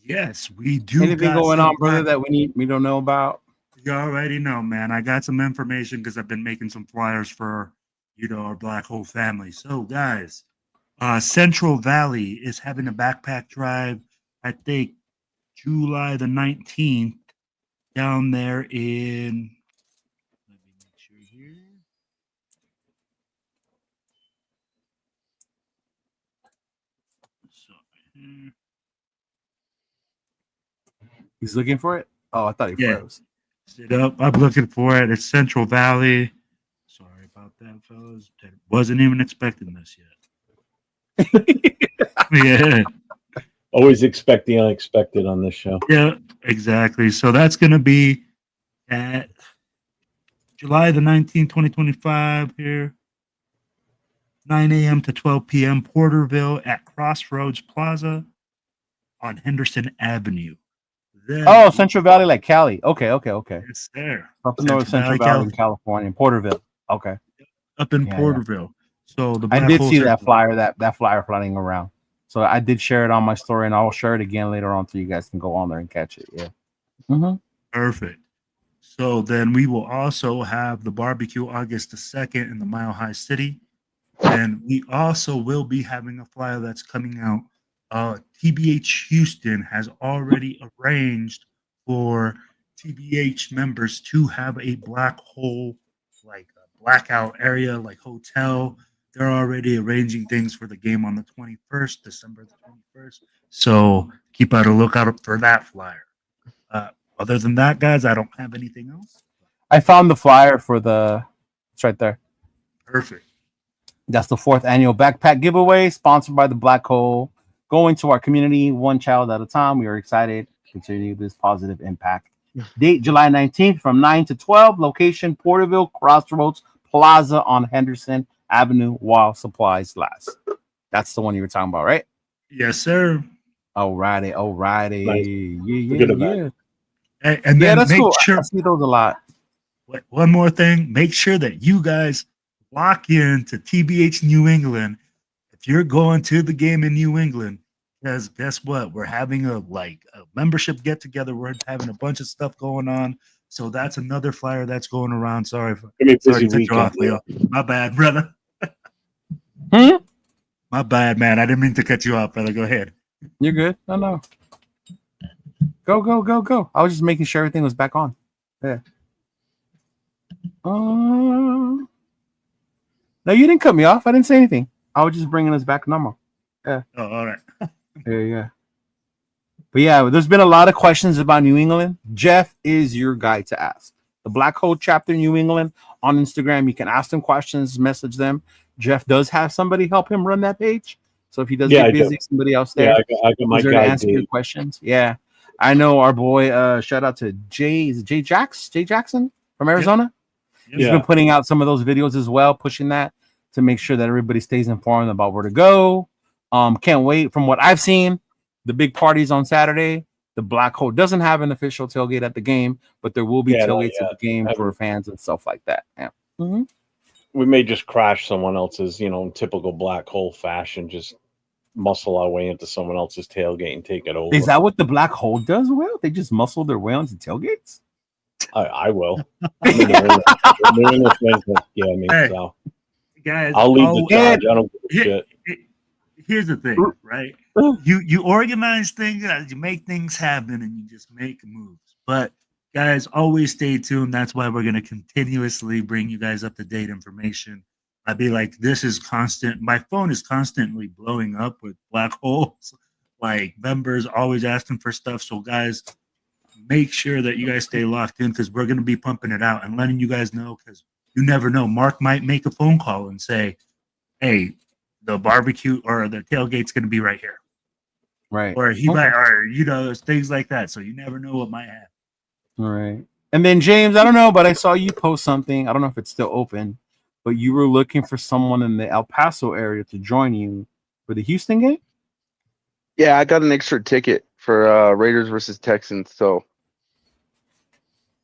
Yes, we do. Anything going on, brother, that we don't know about? You already know, man. I got some information because I've been making some flyers for, our Black Hole family. So, guys, Central Valley is having a backpack drive, I think, July the 19th down there in, let me make sure here. He's looking for it? Oh, I thought he froze. Sit up. I'm looking for it. It's Central Valley. Sorry about that, fellas. Wasn't even expecting this yet. Yeah. Always expect the unexpected on this show. Yeah, exactly. So that's going to be at July the 19th, 2025 here. 9 a.m. to 12 p.m. Porterville at Crossroads Plaza on Henderson Avenue. Then, Central Valley, like Cali. Okay. It's there. Up in Central Valley in California, in Porterville. Okay. Up in Porterville. So I did see that flyer, that flyer flying around. So I did share it on my story, and I'll share it again later on so you guys can go on there and catch it. Yeah. Mm-hmm. Perfect. So then we will also have the barbecue August the 2nd in the Mile High City. And we also will be having a flyer that's coming out. TBH Houston has already arranged for TBH members to have a black hole, like a blackout area, like hotel. They're already arranging things for the game on the 21st, December the 21st. So keep out a lookout for that flyer. Other than that, guys, I don't have anything else. I found the flyer for it's right there. Perfect. That's the 4th annual backpack giveaway sponsored by the Black Hole. Going to our community, one child at a time. We are excited to continue this positive impact. Date July 19th from 9 to 12. Location Porterville Crossroads Plaza on Henderson Avenue while supplies last. That's the one you were talking about, right? Yes, sir. Alrighty. Nice. Yeah. And then that's make cool. sure. I see those a lot. One more thing. Make sure that you guys lock in to TBH New England if you're going to the game in New England. Because guess what? We're having a membership get together. We're having a bunch of stuff going on. So that's another flyer that's going around. Sorry to cut you off, Leo. My bad, brother. My bad, man. I didn't mean to cut you off, brother. Go ahead. You're good. No. Go. I was just making sure everything was back on. Yeah. No, you didn't cut me off. I didn't say anything. I was just bringing us back normal. Yeah. Oh, all right. Yeah. But yeah, there's been a lot of questions about New England. Jeff is your guy to ask. The Black Hole Chapter New England on Instagram. You can ask them questions, message them. Jeff does have somebody help him run that page. So if he does get busy, somebody else there. Yeah, I got my guy to answer your questions. Yeah. I know our boy, shout out to Jay Jackson from Arizona. Yep. He's been putting out some of those videos as well, pushing that to make sure that everybody stays informed about where to go. Can't wait. From what I've seen, the big parties on Saturday. The Black Hole doesn't have an official tailgate at the game, but there will be tailgates at the game for fans and stuff like that. Yeah. Mm-hmm. We may just crash someone else's, in typical Black Hole fashion, just muscle our way into someone else's tailgate and take it over. Is that what the Black Hole does, Will? They just muscle their way onto tailgates? I will. So. Guys, I'll leave the charge. I don't give a shit. Here's the thing, right? You organize things, you make things happen, and you just make moves. But guys, always stay tuned. That's why we're going to continuously bring you guys up to date information. I'd be like, this is constant. My phone is constantly blowing up with Black Holes, like members always asking for stuff. So guys, make sure that you guys stay locked in because we're going to be pumping it out and letting you guys know because you never know. Mark might make a phone call and say, hey, the barbecue or the tailgate's going to be right here. Right. Or he might, or, things like that. So you never know what might happen. All right. And then James, I don't know, but I saw you post something. I don't know if it's still open, but you were looking for someone in the El Paso area to join you for the Houston game? Yeah, I got an extra ticket for Raiders versus Texans. So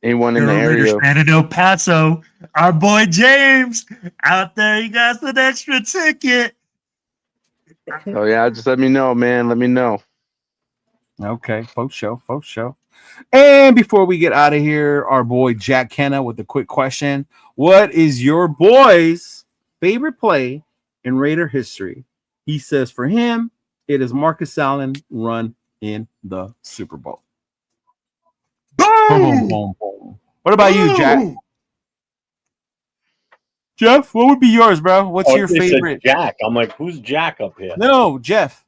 anyone in the area, fan in El Paso, our boy James out there, he got an extra ticket. oh yeah, just let me know, man. Let me know. Okay, for sure. And before we get out of here, our boy Jack Kenna with a quick question. What is your boy's favorite play in Raider history? He says for him, it is Marcus Allen run in the Super Bowl. Boom, boom, boom. What about you, Jack? Jeff, what would be yours, bro? What's your favorite? Jack. I'm like, who's Jack up here? No, Jeff.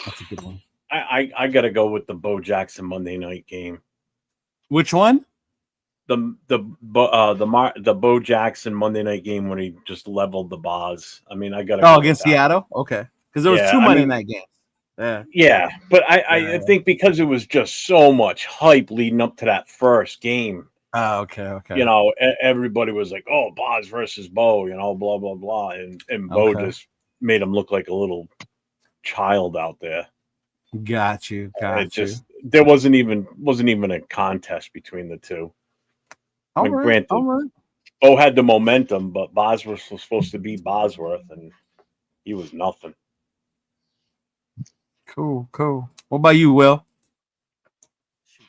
That's a good one. I gotta go with the Bo Jackson Monday night game. Which one? The Bo Jackson Monday night game when he just leveled the bars. I mean, I gotta go against Seattle. Okay, because there was 2 money in that game. Yeah, but I think because it was just so much hype leading up to that first game. Oh, okay. You know, everybody was like, "Oh, Boz versus Bo," you know, blah blah blah, and Bo just made him look like a little child out there. Got you. There wasn't even a contest between the two. Granted, Bo had the momentum, but Bosworth was supposed to be Bosworth, and he was nothing. Cool. What about you, Will?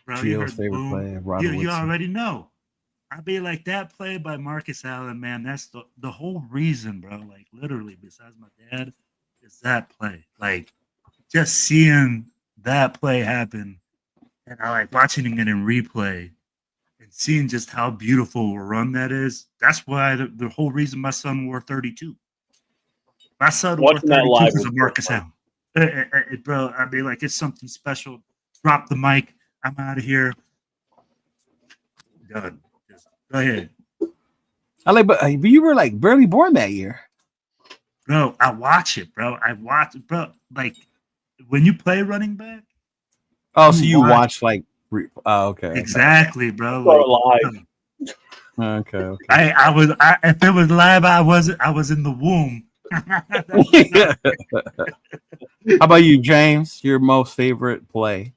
Bro, favorite play. You already know. I be like that play by Marcus Allen, man. That's the whole reason, bro. Like literally, besides my dad, is that play. Like just seeing that play happen, and I like watching it in replay and seeing just how beautiful a run that is. That's why the whole reason my son wore 32. My son wore 32 because of Marcus Allen. Bro, I mean, like it's something special. Drop the mic. I'm out of here. Done. Just go ahead. But you were like barely born that year. Bro, I watch it, bro. Bro. Like when you play running back. Oh, so you watch like. Okay. Exactly, bro. Like, live. Okay. If it was live, I was in the womb. How about you, James? Your most favorite play?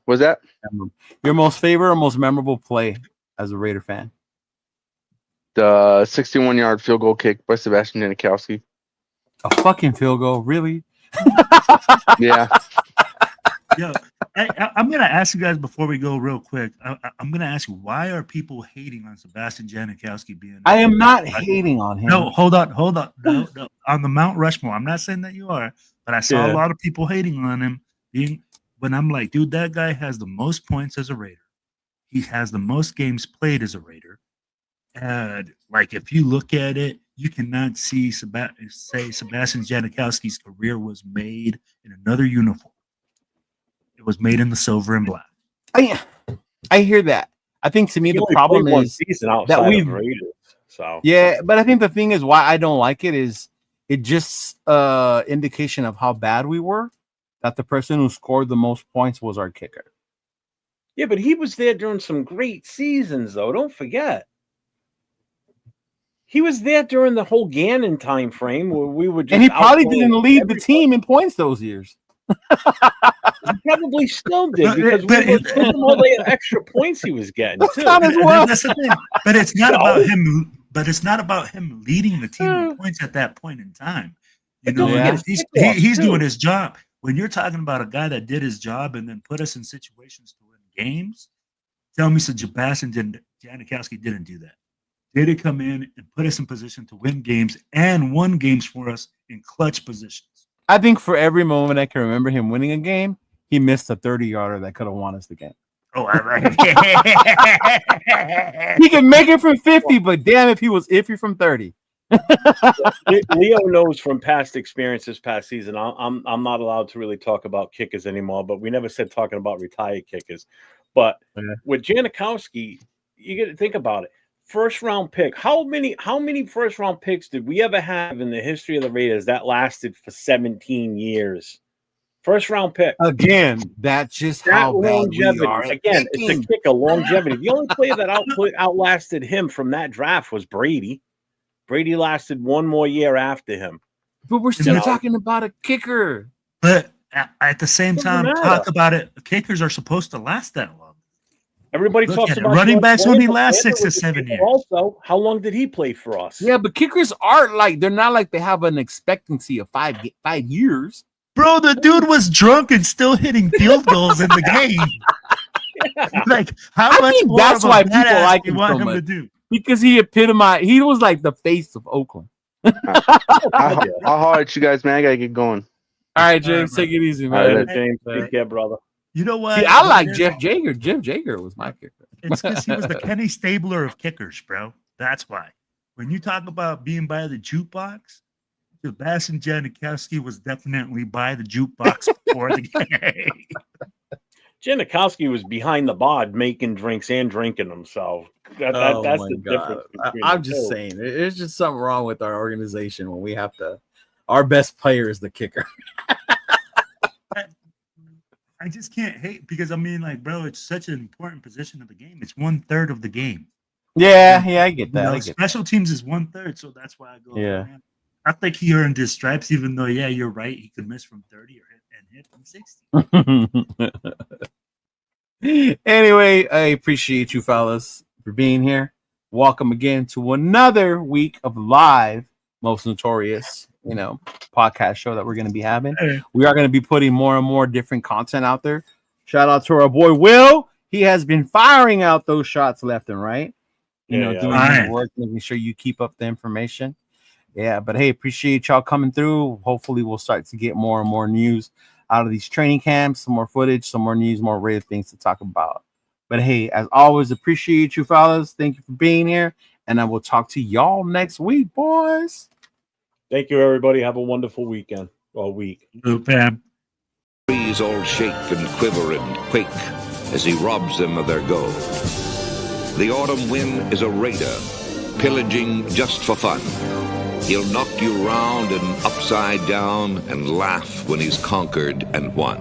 Was that your most favorite or most memorable play as a Raider fan? The 61-yard field goal kick by Sebastian Janikowski. A fucking field goal, really? Yeah. Yo, I'm gonna ask you guys before we go real quick. I'm gonna ask you, why are people hating on Sebastian Janikowski being? I am not hating on him. No, hold on. No. On the Mount Rushmore, I'm not saying that you are, but I saw a lot of people hating on him. When I'm like, dude, that guy has the most points as a Raider. He has the most games played as a Raider. And like, if you look at it, you cannot say Sebastian Janikowski's career was made in another uniform. It was made in the silver and black. I hear that. I think to me the problem is that we've Raiders. So yeah, but I think the thing is why I don't like it is it just indication of how bad we were. That the person who scored the most points was our kicker. Yeah, but he was there during some great seasons, though. Don't forget. He was there during the whole Gannon time frame where we were just. And he probably didn't lead the team in points those years. He probably still did because we were all the extra points he was getting. Too. That's the thing. But it's not about him. But it's not about him leading the team in points at that point in time. You know, he's doing his job. When you're talking about a guy that did his job and then put us in situations to win games, tell me Sebastian Janikowski didn't do that. Did he come in and put us in position to win games and won games for us in clutch positions? I think for every moment I can remember him winning a game, he missed a 30-yarder that could have won us the game. Oh, I like it. He can make it from 50, but damn if he was iffy from 30. Leo knows from past experiences, past season. I'm not allowed to really talk about kickers anymore, but we never said talking about retired kickers. But with Janikowski, you got to think about it. First round pick. How many first round picks did we ever have in the history of the Raiders that lasted for 17 years? First round pick. Again, that's just how longevity. Again, thinking. it's a kicker, longevity. The only player that outlasted him from that draft was Brady. Brady lasted one more year after him. But we're still talking about a kicker. But at the same time, talk about it. Kickers are supposed to last that long. Everybody talks about running backs only last 6 to 7 years. Also, how long did he play for us? Yeah, but kickers are like, they're not like they have an expectancy of 5 years. Bro, the dude was drunk and still hitting field goals in the game. Like, how much more that's of a why people like you him want so him much. to do? Because he epitomized, he was like the face of Oakland. I'll holler at you guys, man. I gotta get going. All right, James, take it easy, man. All right, James, take care, brother. You know what? See, I like Jeff Jager. Jeff Jager was my kicker. It's because he was the Kenny Stabler of kickers, bro. That's why. When you talk about being by the jukebox, Sebastian Janikowski was definitely by the jukebox before the game. Janikowski was behind the bar making drinks and drinking himself. That's the difference. I'm just saying, there's just something wrong with our organization when we have to. Our best player is the kicker. I just can't hate because I mean, like, bro, it's such an important position of the game. It's 1/3 of the game. Yeah, I get that. You know, special teams is 1/3, so that's why I go. Yeah. Man. I think he earned his stripes, even though, yeah, you're right. He could miss from 30 and hit from 60. Anyway, I appreciate you fellas for being here. Welcome again to another week of live Most Notorious, podcast show that we're going to be having. We are going to be putting more and more different content out there. Shout out to our boy Will. He has been firing out those shots left and right. Doing his work, making sure you keep up the information. Yeah, but hey, appreciate y'all coming through. Hopefully we'll start to get more and more news out of these training camps, some more footage, some more news, more rare things to talk about. But hey, as always, appreciate you fellas. Thank you for being here. And I will talk to y'all next week, boys. Thank you, everybody. Have a wonderful weekend or week. Trees all shake and quiver and quake as he robs them of their gold. The autumn wind is a raider, pillaging just for fun. He'll knock you round and upside down and laugh when he's conquered and won.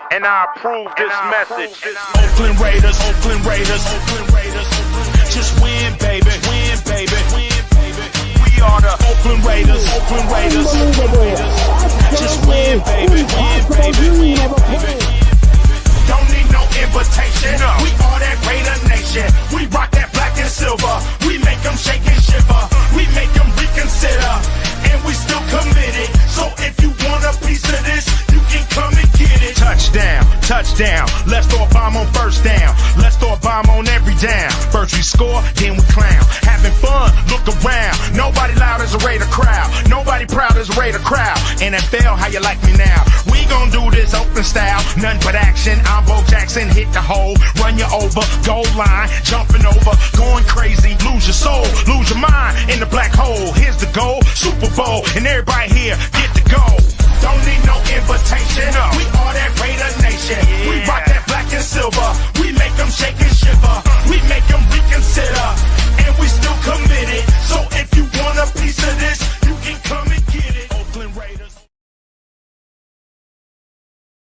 And I approve this message. Oakland Raiders, Oakland Raiders, Oakland Raiders. Just win, baby, win, baby, win, baby. We are the Oakland Raiders, Oakland Raiders, Oakland Raiders. Just win, baby, win, baby, win, baby. Don't need no invitation. We are that Raider Nation. We rock that black and silver. We make them shake and shiver. We make them reconsider. And we still committed. So if you want a piece of this, you can come and get it. Touchdown, touchdown. Let's throw a bomb on first down. Let's throw a bomb on every down. First we score, then we clown. Having fun, look around. Nobody loud as a Raider crowd. Nobody proud as a Raider crowd. NFL, how you like me now? We gon' do this open style. Nothing but action. I'm Bo Jackson, hit the hole. Run you over, goal line. Jumping over, going crazy. Lose your soul, lose your mind in the black hole. Here's the goal, Super Bowl. And everybody here, get